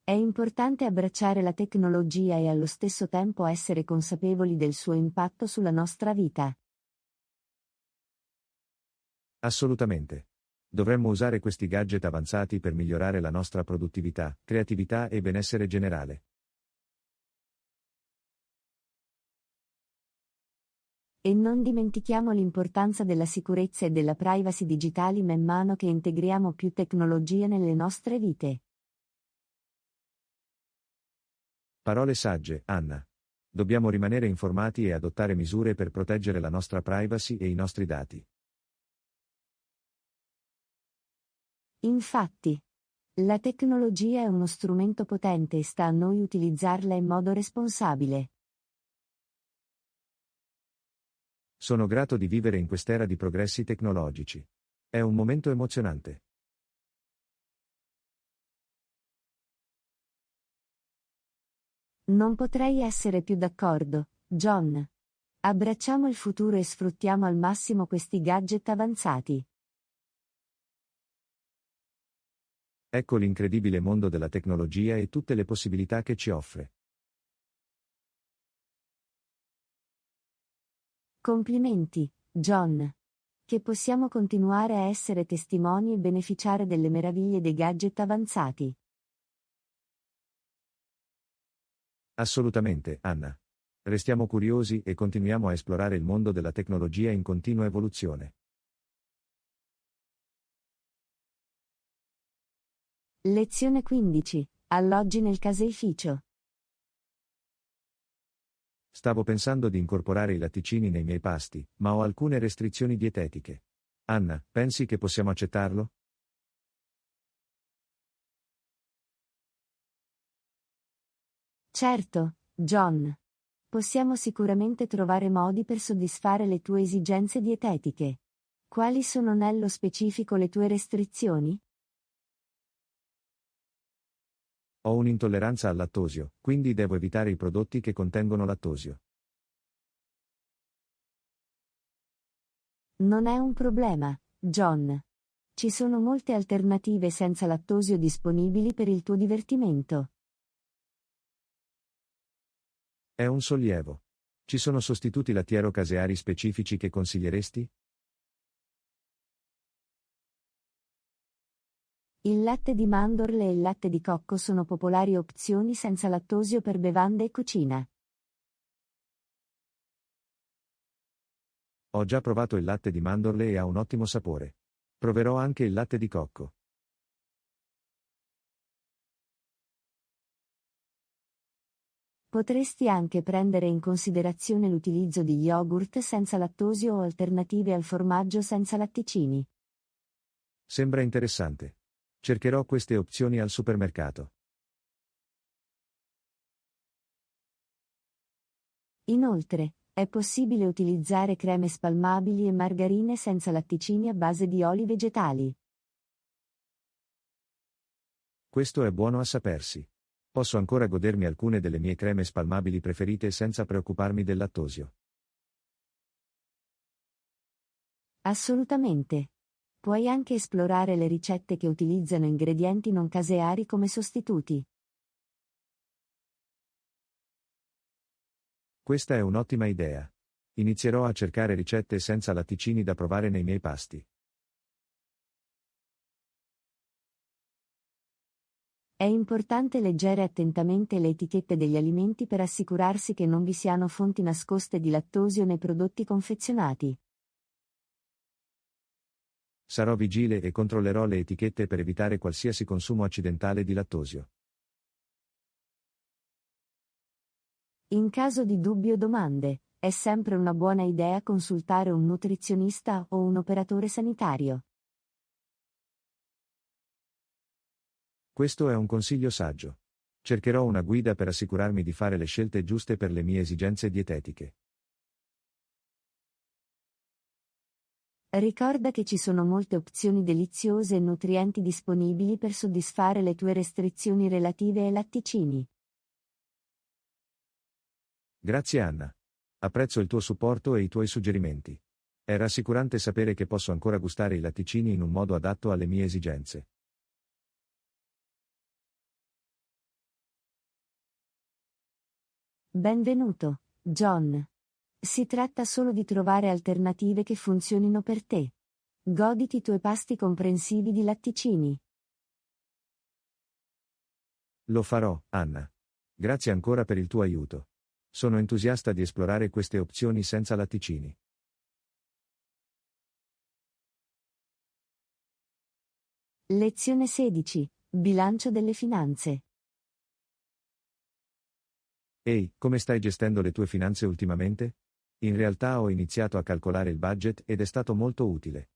È importante abbracciare la tecnologia e allo stesso tempo essere consapevoli del suo impatto sulla nostra vita. Assolutamente. Dovremmo usare questi gadget avanzati per migliorare la nostra produttività, creatività e benessere generale. E non dimentichiamo l'importanza della sicurezza e della privacy digitali man mano che integriamo più tecnologia nelle nostre vite. Parole sagge, Anna. Dobbiamo rimanere informati e adottare misure per proteggere la nostra privacy e i nostri dati. Infatti, la tecnologia è uno strumento potente e sta a noi utilizzarla in modo responsabile. Sono grato di vivere in quest'era di progressi tecnologici. È un momento emozionante. Non potrei essere più d'accordo, John. Abbracciamo il futuro e sfruttiamo al massimo questi gadget avanzati. Ecco l'incredibile mondo della tecnologia e tutte le possibilità che ci offre. Complimenti, John. Che possiamo continuare a essere testimoni e beneficiare delle meraviglie dei gadget avanzati. Assolutamente, Anna. Restiamo curiosi e continuiamo a esplorare il mondo della tecnologia in continua evoluzione. Lezione 15. Alloggi nel caseificio. Stavo pensando di incorporare i latticini nei miei pasti, ma ho alcune restrizioni dietetiche. Anna, pensi che possiamo accettarlo? Certo, John. Possiamo sicuramente trovare modi per soddisfare le tue esigenze dietetiche. Quali sono nello specifico le tue restrizioni? Ho un'intolleranza al lattosio, quindi devo evitare i prodotti che contengono lattosio. Non è un problema, John. Ci sono molte alternative senza lattosio disponibili per il tuo divertimento. È un sollievo. Ci sono sostituti lattiero-caseari specifici che consiglieresti? Il latte di mandorle e il latte di cocco sono popolari opzioni senza lattosio per bevande e cucina. Ho già provato il latte di mandorle e ha un ottimo sapore. Proverò anche il latte di cocco. Potresti anche prendere in considerazione l'utilizzo di yogurt senza lattosio o alternative al formaggio senza latticini. Sembra interessante. Cercherò queste opzioni al supermercato. Inoltre, è possibile utilizzare creme spalmabili e margarine senza latticini a base di oli vegetali. Questo è buono a sapersi. Posso ancora godermi alcune delle mie creme spalmabili preferite senza preoccuparmi del lattosio. Assolutamente. Puoi anche esplorare le ricette che utilizzano ingredienti non caseari come sostituti. Questa è un'ottima idea. Inizierò a cercare ricette senza latticini da provare nei miei pasti. È importante leggere attentamente le etichette degli alimenti per assicurarsi che non vi siano fonti nascoste di lattosio nei prodotti confezionati. Sarò vigile e controllerò le etichette per evitare qualsiasi consumo accidentale di lattosio. In caso di dubbi o domande, è sempre una buona idea consultare un nutrizionista o un operatore sanitario. Questo è un consiglio saggio. Cercherò una guida per assicurarmi di fare le scelte giuste per le mie esigenze dietetiche. Ricorda che ci sono molte opzioni deliziose e nutrienti disponibili per soddisfare le tue restrizioni relative ai latticini. Grazie Anna. Apprezzo il tuo supporto e i tuoi suggerimenti. È rassicurante sapere che posso ancora gustare i latticini in un modo adatto alle mie esigenze. Benvenuto, John. Si tratta solo di trovare alternative che funzionino per te. Goditi i tuoi pasti comprensivi di latticini. Lo farò, Anna. Grazie ancora per il tuo aiuto. Sono entusiasta di esplorare queste opzioni senza latticini. Lezione 16. Bilancio delle finanze. Ehi, come stai gestendo le tue finanze ultimamente? In realtà ho iniziato a calcolare il budget ed è stato molto utile.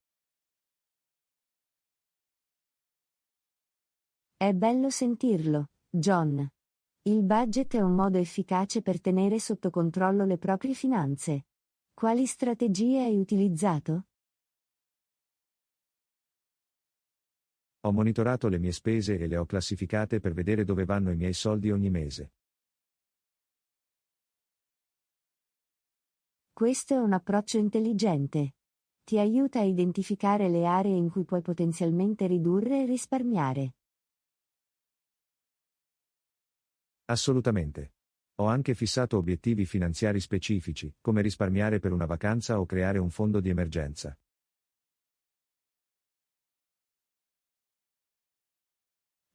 È bello sentirlo, John. Il budget è un modo efficace per tenere sotto controllo le proprie finanze. Quali strategie hai utilizzato? Ho monitorato le mie spese e le ho classificate per vedere dove vanno i miei soldi ogni mese. Questo è un approccio intelligente. Ti aiuta a identificare le aree in cui puoi potenzialmente ridurre e risparmiare. Assolutamente. Ho anche fissato obiettivi finanziari specifici, come risparmiare per una vacanza o creare un fondo di emergenza.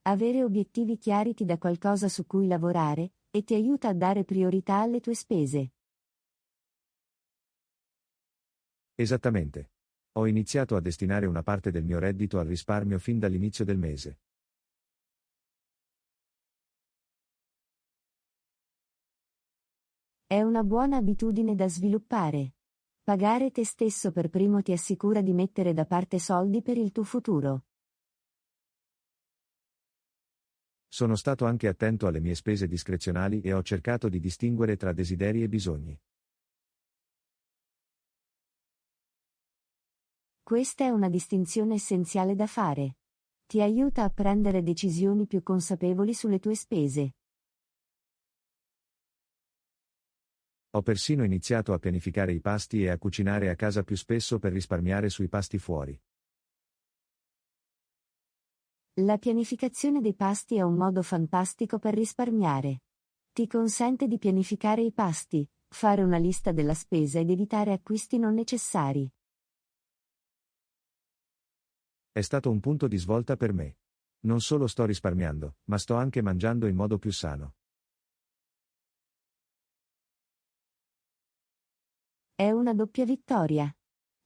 Avere obiettivi chiari ti dà qualcosa su cui lavorare, e ti aiuta a dare priorità alle tue spese. Esattamente. Ho iniziato a destinare una parte del mio reddito al risparmio fin dall'inizio del mese. È una buona abitudine da sviluppare. Pagare te stesso per primo ti assicura di mettere da parte soldi per il tuo futuro. Sono stato anche attento alle mie spese discrezionali e ho cercato di distinguere tra desideri e bisogni. Questa è una distinzione essenziale da fare. Ti aiuta a prendere decisioni più consapevoli sulle tue spese. Ho persino iniziato a pianificare i pasti e a cucinare a casa più spesso per risparmiare sui pasti fuori. La pianificazione dei pasti è un modo fantastico per risparmiare. Ti consente di pianificare i pasti, fare una lista della spesa ed evitare acquisti non necessari. È stato un punto di svolta per me. Non solo sto risparmiando, ma sto anche mangiando in modo più sano. È una doppia vittoria.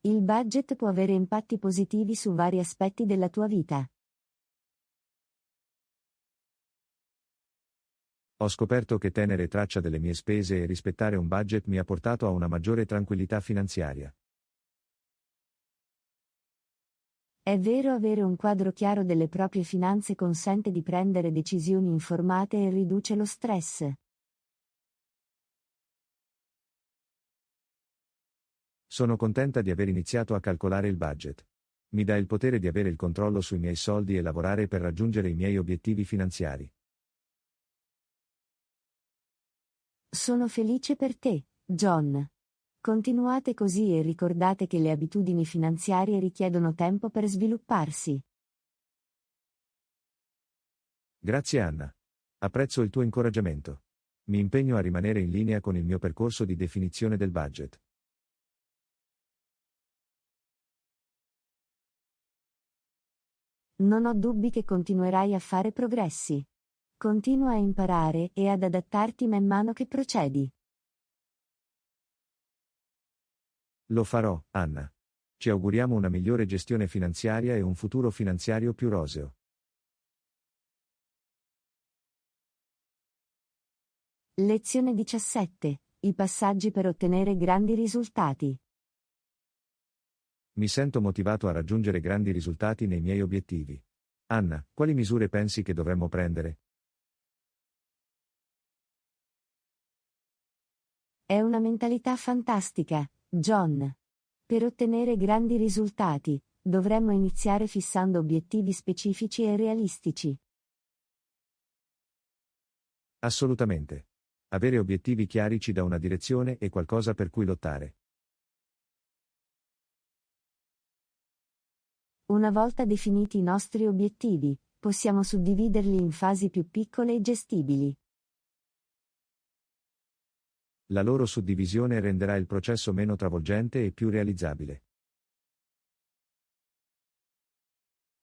Il budget può avere impatti positivi su vari aspetti della tua vita. Ho scoperto che tenere traccia delle mie spese e rispettare un budget mi ha portato a una maggiore tranquillità finanziaria. È vero, avere un quadro chiaro delle proprie finanze consente di prendere decisioni informate e riduce lo stress. Sono contenta di aver iniziato a calcolare il budget. Mi dà il potere di avere il controllo sui miei soldi e lavorare per raggiungere i miei obiettivi finanziari. Sono felice per te, John. Continuate così e ricordate che le abitudini finanziarie richiedono tempo per svilupparsi. Grazie Anna. Apprezzo il tuo incoraggiamento. Mi impegno a rimanere in linea con il mio percorso di definizione del budget. Non ho dubbi che continuerai a fare progressi. Continua a imparare e ad adattarti man mano che procedi. Lo farò, Anna. Ci auguriamo una migliore gestione finanziaria e un futuro finanziario più roseo. Lezione 17. I passaggi per ottenere grandi risultati. Mi sento motivato a raggiungere grandi risultati nei miei obiettivi. Anna, quali misure pensi che dovremmo prendere? È una mentalità fantastica, John. Per ottenere grandi risultati, dovremmo iniziare fissando obiettivi specifici e realistici. Assolutamente. Avere obiettivi chiari ci dà una direzione e qualcosa per cui lottare. Una volta definiti i nostri obiettivi, possiamo suddividerli in fasi più piccole e gestibili. La loro suddivisione renderà il processo meno travolgente e più realizzabile.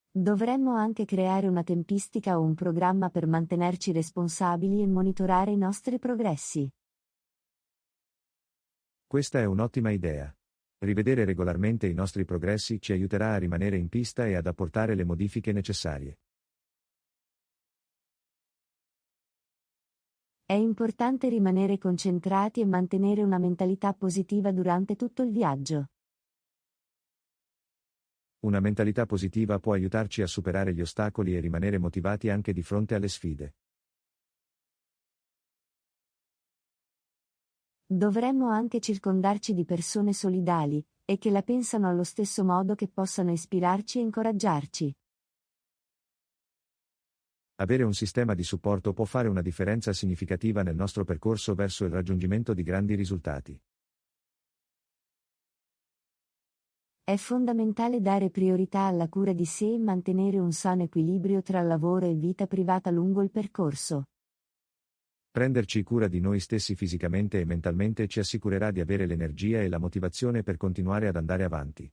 Dovremmo anche creare una tempistica o un programma per mantenerci responsabili e monitorare i nostri progressi. Questa è un'ottima idea. Rivedere regolarmente i nostri progressi ci aiuterà a rimanere in pista e ad apportare le modifiche necessarie. È importante rimanere concentrati e mantenere una mentalità positiva durante tutto il viaggio. Una mentalità positiva può aiutarci a superare gli ostacoli e rimanere motivati anche di fronte alle sfide. Dovremmo anche circondarci di persone solidali, e che la pensano allo stesso modo, che possano ispirarci e incoraggiarci. Avere un sistema di supporto può fare una differenza significativa nel nostro percorso verso il raggiungimento di grandi risultati. È fondamentale dare priorità alla cura di sé e mantenere un sano equilibrio tra lavoro e vita privata lungo il percorso. Prenderci cura di noi stessi fisicamente e mentalmente ci assicurerà di avere l'energia e la motivazione per continuare ad andare avanti.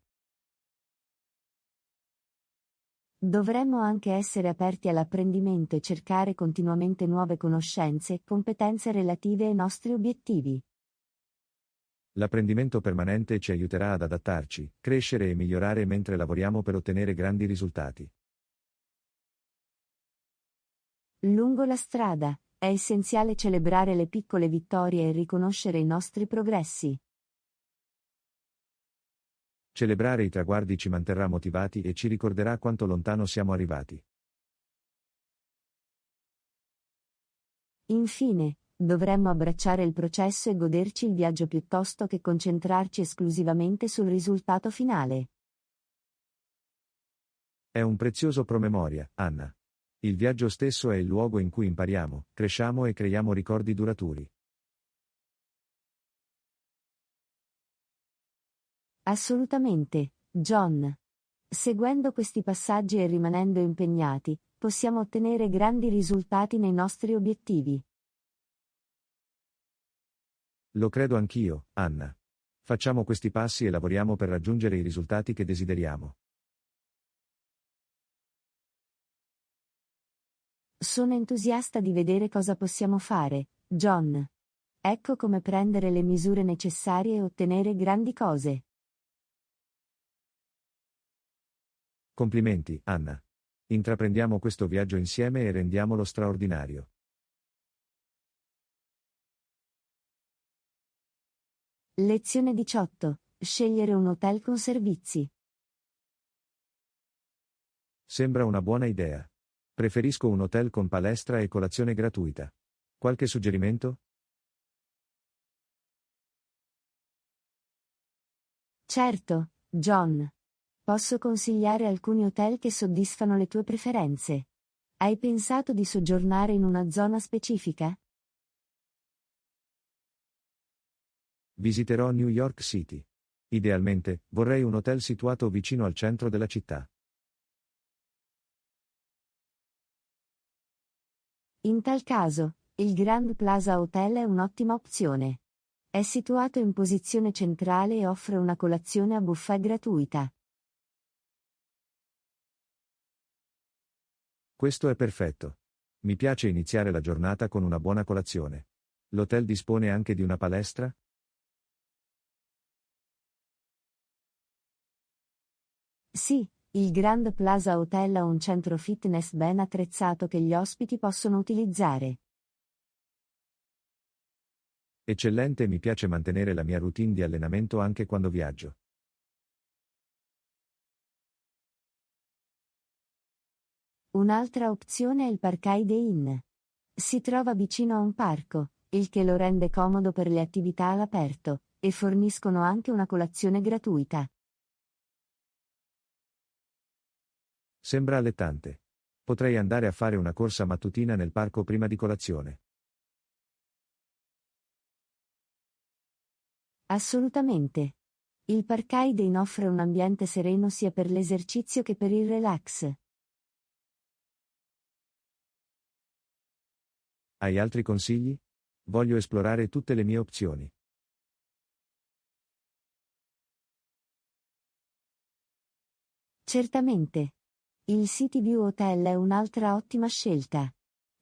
Dovremmo anche essere aperti all'apprendimento e cercare continuamente nuove conoscenze e competenze relative ai nostri obiettivi. L'apprendimento permanente ci aiuterà ad adattarci, crescere e migliorare mentre lavoriamo per ottenere grandi risultati. Lungo la strada, è essenziale celebrare le piccole vittorie e riconoscere i nostri progressi. Celebrare i traguardi ci manterrà motivati e ci ricorderà quanto lontano siamo arrivati. Infine, dovremmo abbracciare il processo e goderci il viaggio piuttosto che concentrarci esclusivamente sul risultato finale. È un prezioso promemoria, Anna. Il viaggio stesso è il luogo in cui impariamo, cresciamo e creiamo ricordi duraturi. Assolutamente, John. Seguendo questi passaggi e rimanendo impegnati, possiamo ottenere grandi risultati nei nostri obiettivi. Lo credo anch'io, Anna. Facciamo questi passi e lavoriamo per raggiungere i risultati che desideriamo. Sono entusiasta di vedere cosa possiamo fare, John. Ecco come prendere le misure necessarie e ottenere grandi cose. Complimenti, Anna. Intraprendiamo questo viaggio insieme e rendiamolo straordinario. Lezione 18. Scegliere un hotel con servizi. Sembra una buona idea. Preferisco un hotel con palestra e colazione gratuita. Qualche suggerimento? Certo, John. Posso consigliare alcuni hotel che soddisfano le tue preferenze. Hai pensato di soggiornare in una zona specifica? Visiterò New York City. Idealmente, vorrei un hotel situato vicino al centro della città. In tal caso, il Grand Plaza Hotel è un'ottima opzione. È situato in posizione centrale e offre una colazione a buffet gratuita. Questo è perfetto. Mi piace iniziare la giornata con una buona colazione. L'hotel dispone anche di una palestra? Sì, il Grand Plaza Hotel ha un centro fitness ben attrezzato che gli ospiti possono utilizzare. Eccellente, mi piace mantenere la mia routine di allenamento anche quando viaggio. Un'altra opzione è il Parkide Inn. Si trova vicino a un parco, il che lo rende comodo per le attività all'aperto, e forniscono anche una colazione gratuita. Sembra allettante. Potrei andare a fare una corsa mattutina nel parco prima di colazione. Assolutamente. Il Parkide Inn offre un ambiente sereno sia per l'esercizio che per il relax. Hai altri consigli? Voglio esplorare tutte le mie opzioni. Certamente. Il City View Hotel è un'altra ottima scelta.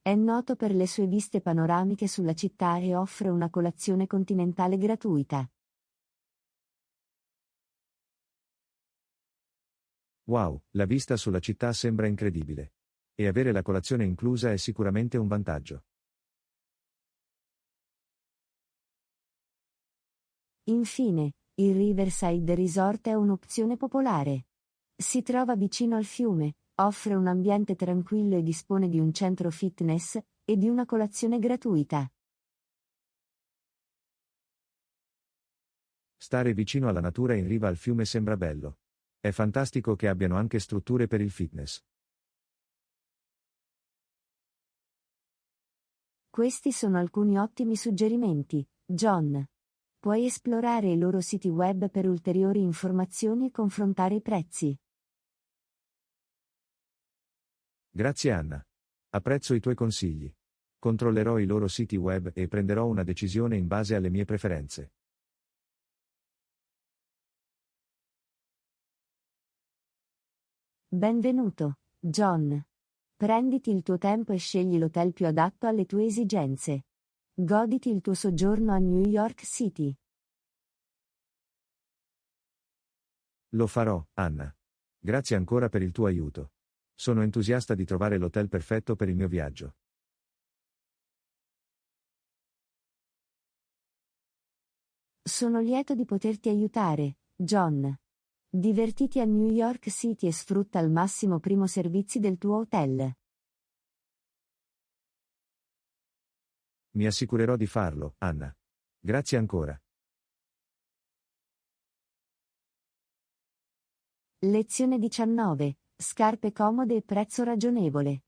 È noto per le sue viste panoramiche sulla città e offre una colazione continentale gratuita. Wow, la vista sulla città sembra incredibile. E avere la colazione inclusa è sicuramente un vantaggio. Infine, il Riverside Resort è un'opzione popolare. Si trova vicino al fiume, offre un ambiente tranquillo e dispone di un centro fitness e di una colazione gratuita. Stare vicino alla natura in riva al fiume sembra bello. È fantastico che abbiano anche strutture per il fitness. Questi sono alcuni ottimi suggerimenti, John. Puoi esplorare i loro siti web per ulteriori informazioni e confrontare i prezzi. Grazie Anna. Apprezzo i tuoi consigli. Controllerò i loro siti web e prenderò una decisione in base alle mie preferenze. Benvenuto, John. Prenditi il tuo tempo e scegli l'hotel più adatto alle tue esigenze. Goditi il tuo soggiorno a New York City. Lo farò, Anna. Grazie ancora per il tuo aiuto. Sono entusiasta di trovare l'hotel perfetto per il mio viaggio. Sono lieto di poterti aiutare, John. Divertiti a New York City e sfrutta al massimo primo servizi del tuo hotel. Mi assicurerò di farlo, Anna. Grazie ancora. Lezione 19. Scarpe comode e prezzo ragionevole.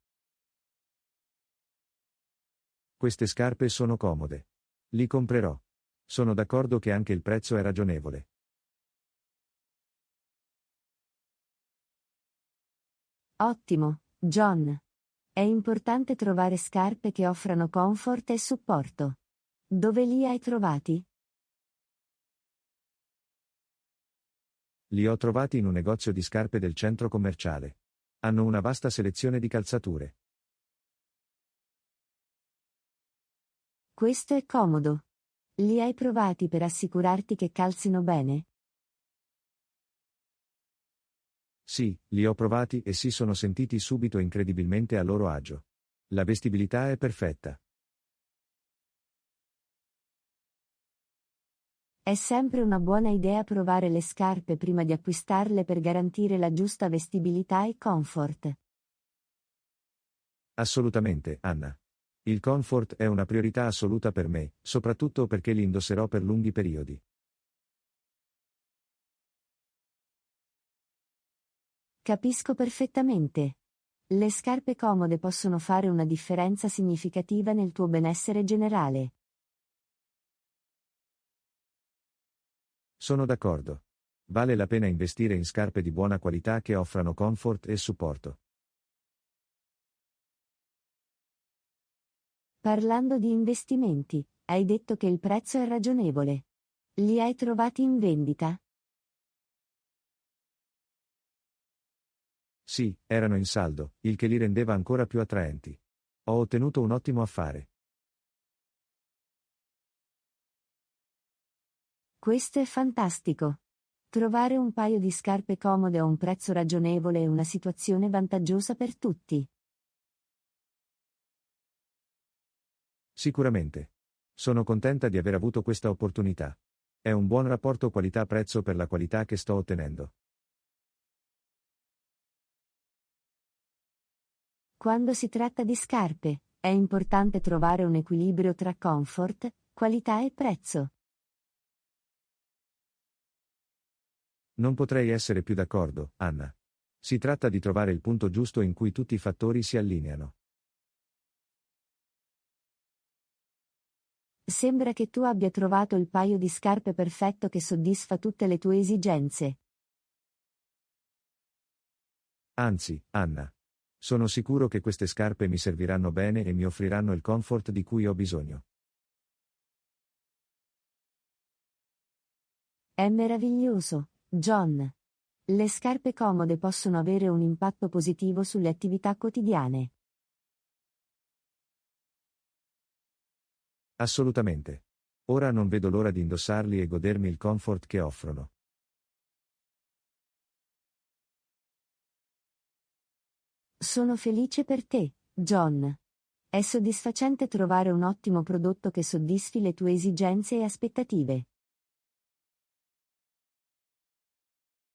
Queste scarpe sono comode. Li comprerò. Sono d'accordo che anche il prezzo è ragionevole. Ottimo, John. È importante trovare scarpe che offrano comfort e supporto. Dove li hai trovati? Li ho trovati in un negozio di scarpe del centro commerciale. Hanno una vasta selezione di calzature. Questo è comodo. Li hai provati per assicurarti che calzino bene? Sì, li ho provati e si sono sentiti subito incredibilmente a loro agio. La vestibilità è perfetta. È sempre una buona idea provare le scarpe prima di acquistarle per garantire la giusta vestibilità e comfort. Assolutamente, Anna. Il comfort è una priorità assoluta per me, soprattutto perché li indosserò per lunghi periodi. Capisco perfettamente. Le scarpe comode possono fare una differenza significativa nel tuo benessere generale. Sono d'accordo. Vale la pena investire in scarpe di buona qualità che offrano comfort e supporto. Parlando di investimenti, hai detto che il prezzo è ragionevole. Li hai trovati in vendita? Sì, erano in saldo, il che li rendeva ancora più attraenti. Ho ottenuto un ottimo affare. Questo è fantastico. Trovare un paio di scarpe comode a un prezzo ragionevole è una situazione vantaggiosa per tutti. Sicuramente. Sono contenta di aver avuto questa opportunità. È un buon rapporto qualità-prezzo per la qualità che sto ottenendo. Quando si tratta di scarpe, è importante trovare un equilibrio tra comfort, qualità e prezzo. Non potrei essere più d'accordo, Anna. Si tratta di trovare il punto giusto in cui tutti i fattori si allineano. Sembra che tu abbia trovato il paio di scarpe perfetto che soddisfa tutte le tue esigenze. Anzi, Anna. Sono sicuro che queste scarpe mi serviranno bene e mi offriranno il comfort di cui ho bisogno. È meraviglioso, John. Le scarpe comode possono avere un impatto positivo sulle attività quotidiane. Assolutamente. Ora non vedo l'ora di indossarli e godermi il comfort che offrono. Sono felice per te, John. È soddisfacente trovare un ottimo prodotto che soddisfi le tue esigenze e aspettative.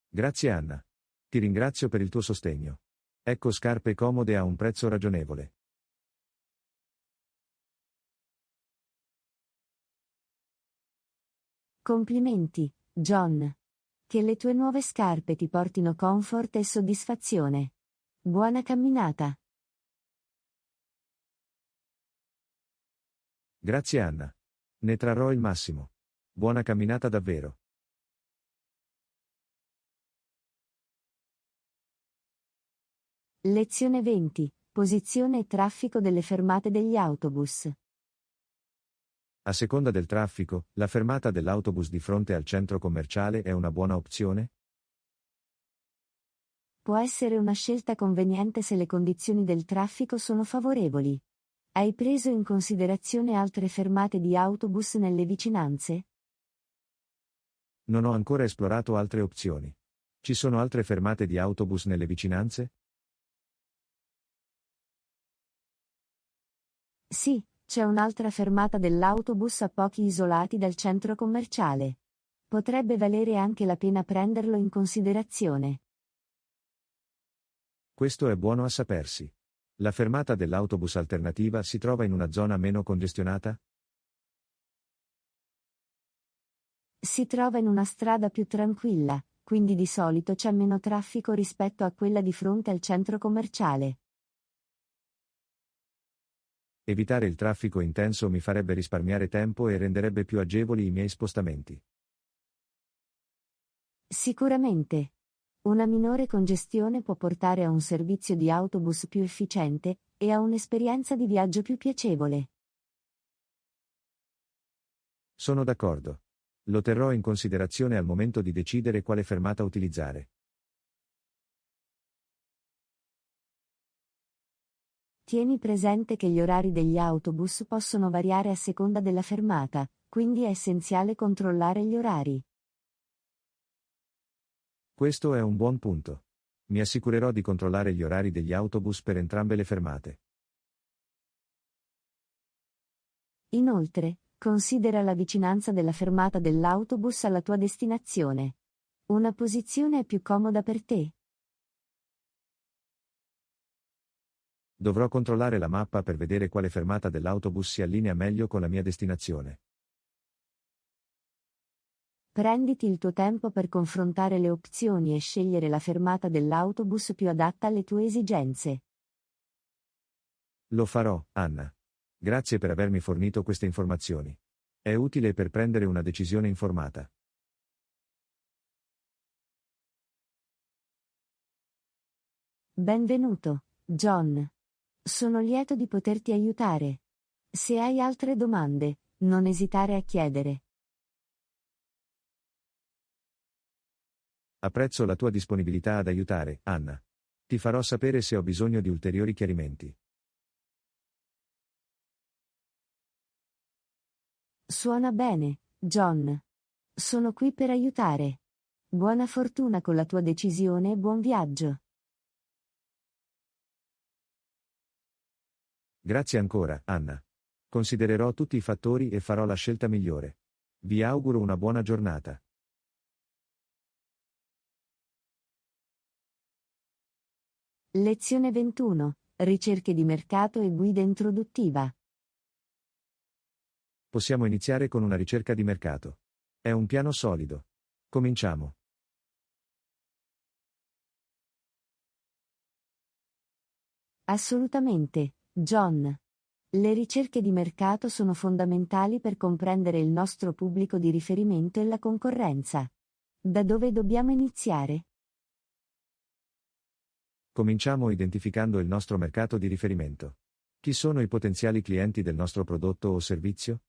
Grazie Anna. Ti ringrazio per il tuo sostegno. Ecco scarpe comode a un prezzo ragionevole. Complimenti, John. Che le tue nuove scarpe ti portino comfort e soddisfazione. Buona camminata. Grazie Anna. Ne trarrò il massimo. Buona camminata davvero. Lezione 20. Posizione e traffico delle fermate degli autobus. A seconda del traffico, la fermata dell'autobus di fronte al centro commerciale è una buona opzione? Può essere una scelta conveniente se le condizioni del traffico sono favorevoli. Hai preso in considerazione altre fermate di autobus nelle vicinanze? Non ho ancora esplorato altre opzioni. Ci sono altre fermate di autobus nelle vicinanze? Sì, c'è un'altra fermata dell'autobus a pochi isolati dal centro commerciale. Potrebbe valere anche la pena prenderlo in considerazione. Questo è buono a sapersi. La fermata dell'autobus alternativa si trova in una zona meno congestionata? Si trova in una strada più tranquilla, quindi di solito c'è meno traffico rispetto a quella di fronte al centro commerciale. Evitare il traffico intenso mi farebbe risparmiare tempo e renderebbe più agevoli i miei spostamenti. Sicuramente. Una minore congestione può portare a un servizio di autobus più efficiente e a un'esperienza di viaggio più piacevole. Sono d'accordo. Lo terrò in considerazione al momento di decidere quale fermata utilizzare. Tieni presente che gli orari degli autobus possono variare a seconda della fermata, quindi è essenziale controllare gli orari. Questo è un buon punto. Mi assicurerò di controllare gli orari degli autobus per entrambe le fermate. Inoltre, considera la vicinanza della fermata dell'autobus alla tua destinazione. Una posizione è più comoda per te? Dovrò controllare la mappa per vedere quale fermata dell'autobus si allinea meglio con la mia destinazione. Prenditi il tuo tempo per confrontare le opzioni e scegliere la fermata dell'autobus più adatta alle tue esigenze. Lo farò, Anna. Grazie per avermi fornito queste informazioni. È utile per prendere una decisione informata. Benvenuto, John. Sono lieto di poterti aiutare. Se hai altre domande, non esitare a chiedere. Apprezzo la tua disponibilità ad aiutare, Anna. Ti farò sapere se ho bisogno di ulteriori chiarimenti. Suona bene, John. Sono qui per aiutare. Buona fortuna con la tua decisione e buon viaggio. Grazie ancora, Anna. Considererò tutti i fattori e farò la scelta migliore. Vi auguro una buona giornata. Lezione 21. Ricerche di mercato e guida introduttiva. Possiamo iniziare con una ricerca di mercato. È un piano solido. Cominciamo. Assolutamente, John. Le ricerche di mercato sono fondamentali per comprendere il nostro pubblico di riferimento e la concorrenza. Da dove dobbiamo iniziare? Cominciamo identificando il nostro mercato di riferimento. Chi sono i potenziali clienti del nostro prodotto o servizio?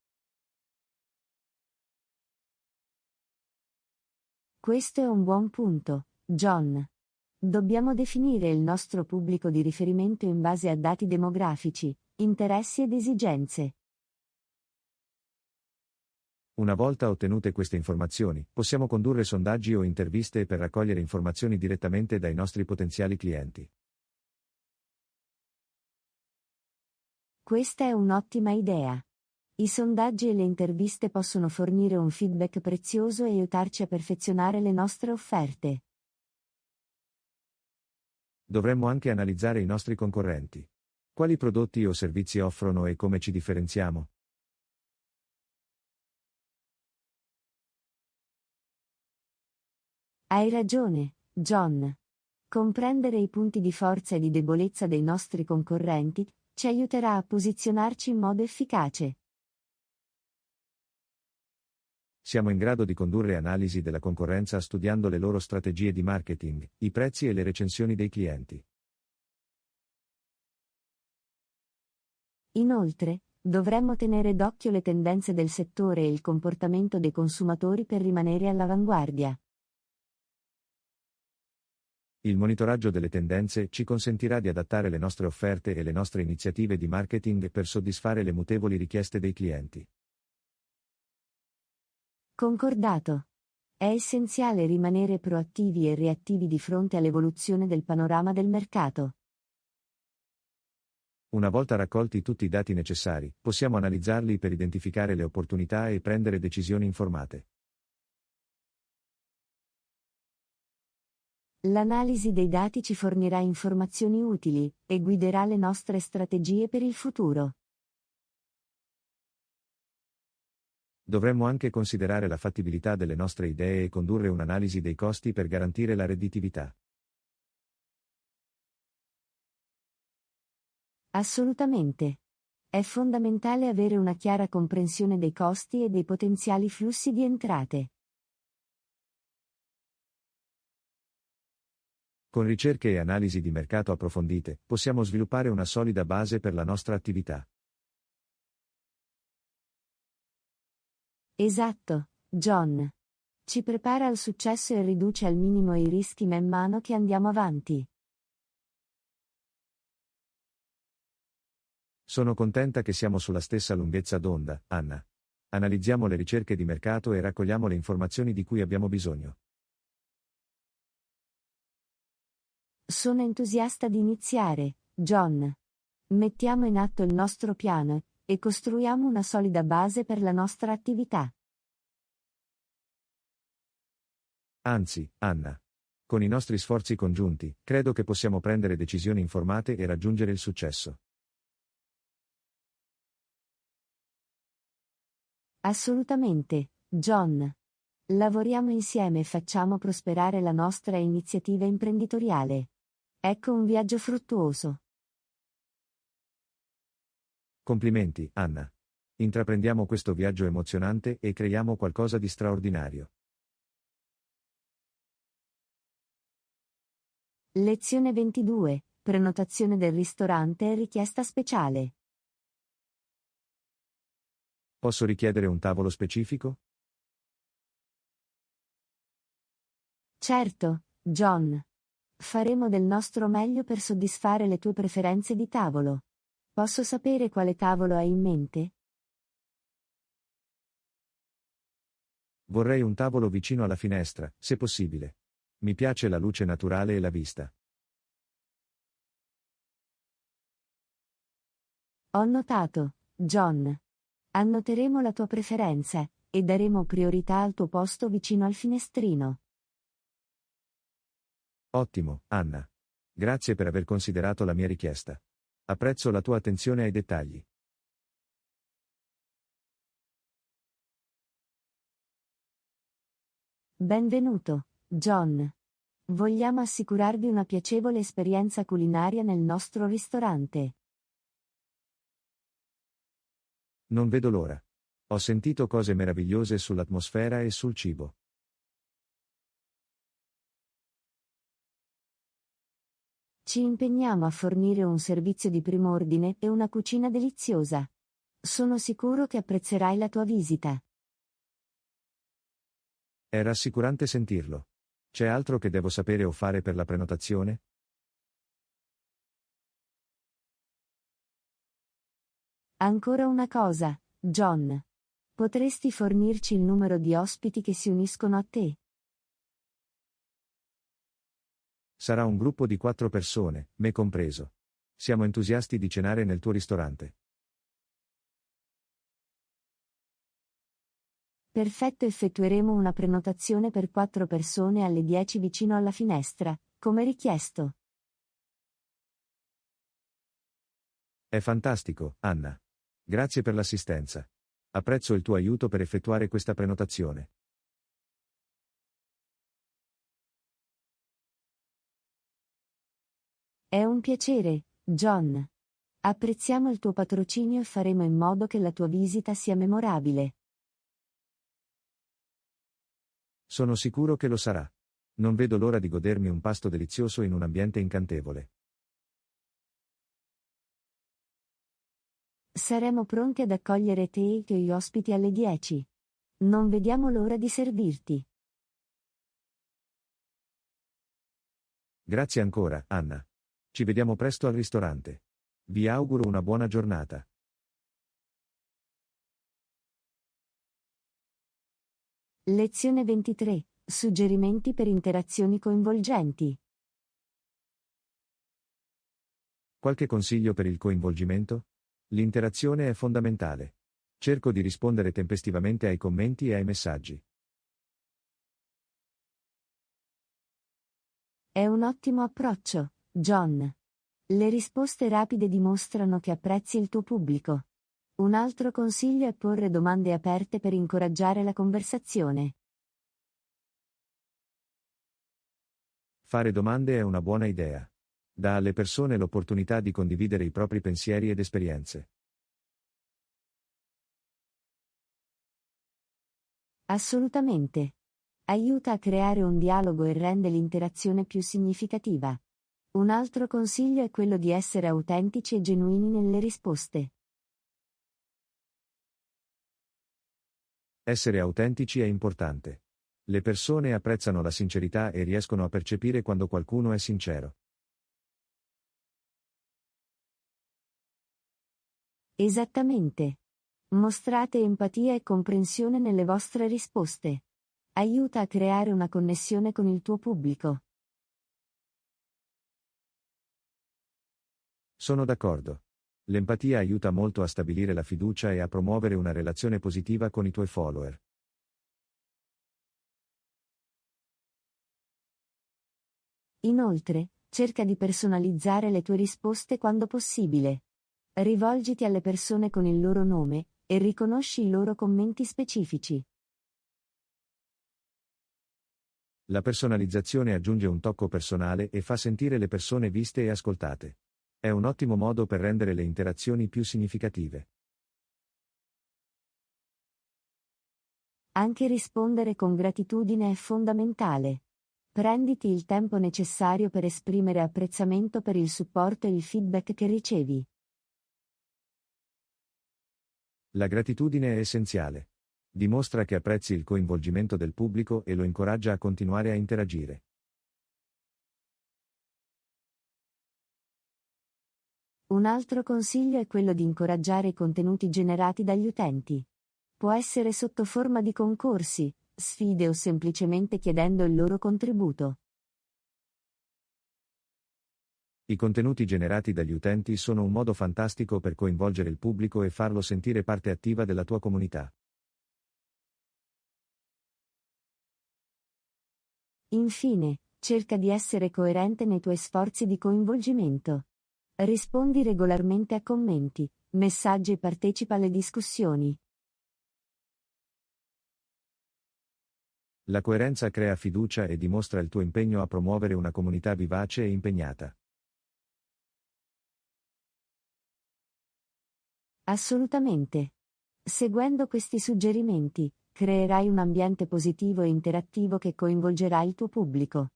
Questo è un buon punto, John. Dobbiamo definire il nostro pubblico di riferimento in base a dati demografici, interessi ed esigenze. Una volta ottenute queste informazioni, possiamo condurre sondaggi o interviste per raccogliere informazioni direttamente dai nostri potenziali clienti. Questa è un'ottima idea. I sondaggi e le interviste possono fornire un feedback prezioso e aiutarci a perfezionare le nostre offerte. Dovremmo anche analizzare i nostri concorrenti. Quali prodotti o servizi offrono e come ci differenziamo? Hai ragione, John. Comprendere i punti di forza e di debolezza dei nostri concorrenti ci aiuterà a posizionarci in modo efficace. Siamo in grado di condurre analisi della concorrenza studiando le loro strategie di marketing, i prezzi e le recensioni dei clienti. Inoltre, dovremmo tenere d'occhio le tendenze del settore e il comportamento dei consumatori per rimanere all'avanguardia. Il monitoraggio delle tendenze ci consentirà di adattare le nostre offerte e le nostre iniziative di marketing per soddisfare le mutevoli richieste dei clienti. Concordato. È essenziale rimanere proattivi e reattivi di fronte all'evoluzione del panorama del mercato. Una volta raccolti tutti i dati necessari, possiamo analizzarli per identificare le opportunità e prendere decisioni informate. L'analisi dei dati ci fornirà informazioni utili e guiderà le nostre strategie per il futuro. Dovremmo anche considerare la fattibilità delle nostre idee e condurre un'analisi dei costi per garantire la redditività. Assolutamente. È fondamentale avere una chiara comprensione dei costi e dei potenziali flussi di entrate. Con ricerche e analisi di mercato approfondite, possiamo sviluppare una solida base per la nostra attività. Esatto, John. Ci prepara al successo e riduce al minimo i rischi man mano che andiamo avanti. Sono contenta che siamo sulla stessa lunghezza d'onda, Anna. Analizziamo le ricerche di mercato e raccogliamo le informazioni di cui abbiamo bisogno. Sono entusiasta di iniziare, John. Mettiamo in atto il nostro piano e costruiamo una solida base per la nostra attività. Anzi, Anna. Con i nostri sforzi congiunti, credo che possiamo prendere decisioni informate e raggiungere il successo. Assolutamente, John. Lavoriamo insieme e facciamo prosperare la nostra iniziativa imprenditoriale. Ecco un viaggio fruttuoso. Complimenti, Anna. Intraprendiamo questo viaggio emozionante e creiamo qualcosa di straordinario. Lezione 22. Prenotazione del ristorante e richiesta speciale. Posso richiedere un tavolo specifico? Certo, John. Faremo del nostro meglio per soddisfare le tue preferenze di tavolo. Posso sapere quale tavolo hai in mente? Vorrei un tavolo vicino alla finestra, se possibile. Mi piace la luce naturale e la vista. Ho notato, John. Annoteremo la tua preferenza e daremo priorità al tuo posto vicino al finestrino. Ottimo, Anna. Grazie per aver considerato la mia richiesta. Apprezzo la tua attenzione ai dettagli. Benvenuto, John. Vogliamo assicurarvi una piacevole esperienza culinaria nel nostro ristorante. Non vedo l'ora. Ho sentito cose meravigliose sull'atmosfera e sul cibo. Ci impegniamo a fornire un servizio di primo ordine e una cucina deliziosa. Sono sicuro che apprezzerai la tua visita. È rassicurante sentirlo. C'è altro che devo sapere o fare per la prenotazione? Ancora una cosa, John. Potresti fornirci il numero di ospiti che si uniscono a te? Sarà un gruppo di 4 persone, me compreso. Siamo entusiasti di cenare nel tuo ristorante. Perfetto, effettueremo una prenotazione per 4 persone alle 10 vicino alla finestra, come richiesto. È fantastico, Anna. Grazie per l'assistenza. Apprezzo il tuo aiuto per effettuare questa prenotazione. È un piacere, John. Apprezziamo il tuo patrocinio e faremo in modo che la tua visita sia memorabile. Sono sicuro che lo sarà. Non vedo l'ora di godermi un pasto delizioso in un ambiente incantevole. Saremo pronti ad accogliere te e i tuoi ospiti alle 10. Non vediamo l'ora di servirti. Grazie ancora, Anna. Ci vediamo presto al ristorante. Vi auguro una buona giornata. Lezione 23. Suggerimenti per interazioni coinvolgenti. Qualche consiglio per il coinvolgimento? L'interazione è fondamentale. Cerco di rispondere tempestivamente ai commenti e ai messaggi. È un ottimo approccio, John. Le risposte rapide dimostrano che apprezzi il tuo pubblico. Un altro consiglio è porre domande aperte per incoraggiare la conversazione. Fare domande è una buona idea. Dà alle persone l'opportunità di condividere i propri pensieri ed esperienze. Assolutamente. Aiuta a creare un dialogo e rende l'interazione più significativa. Un altro consiglio è quello di essere autentici e genuini nelle risposte. Essere autentici è importante. Le persone apprezzano la sincerità e riescono a percepire quando qualcuno è sincero. Esattamente. Mostrate empatia e comprensione nelle vostre risposte. Aiuta a creare una connessione con il tuo pubblico. Sono d'accordo. L'empatia aiuta molto a stabilire la fiducia e a promuovere una relazione positiva con i tuoi follower. Inoltre, cerca di personalizzare le tue risposte quando possibile. Rivolgiti alle persone con il loro nome e riconosci i loro commenti specifici. La personalizzazione aggiunge un tocco personale e fa sentire le persone viste e ascoltate. È un ottimo modo per rendere le interazioni più significative. Anche rispondere con gratitudine è fondamentale. Prenditi il tempo necessario per esprimere apprezzamento per il supporto e il feedback che ricevi. La gratitudine è essenziale. Dimostra che apprezzi il coinvolgimento del pubblico e lo incoraggia a continuare a interagire. Un altro consiglio è quello di incoraggiare i contenuti generati dagli utenti. Può essere sotto forma di concorsi, sfide o semplicemente chiedendo il loro contributo. I contenuti generati dagli utenti sono un modo fantastico per coinvolgere il pubblico e farlo sentire parte attiva della tua comunità. Infine, cerca di essere coerente nei tuoi sforzi di coinvolgimento. Rispondi regolarmente a commenti, messaggi e partecipa alle discussioni. La coerenza crea fiducia e dimostra il tuo impegno a promuovere una comunità vivace e impegnata. Assolutamente. Seguendo questi suggerimenti, creerai un ambiente positivo e interattivo che coinvolgerà il tuo pubblico.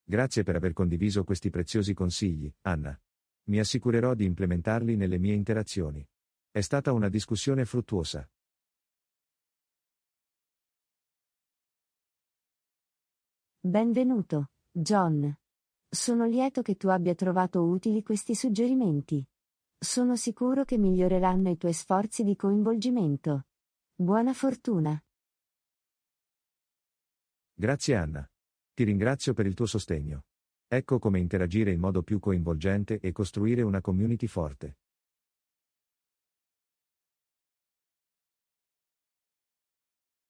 Grazie per aver condiviso questi preziosi consigli, Anna. Mi assicurerò di implementarli nelle mie interazioni. È stata una discussione fruttuosa. Benvenuto, John. Sono lieto che tu abbia trovato utili questi suggerimenti. Sono sicuro che miglioreranno i tuoi sforzi di coinvolgimento. Buona fortuna. Grazie Anna. Ti ringrazio per il tuo sostegno. Ecco come interagire in modo più coinvolgente e costruire una community forte.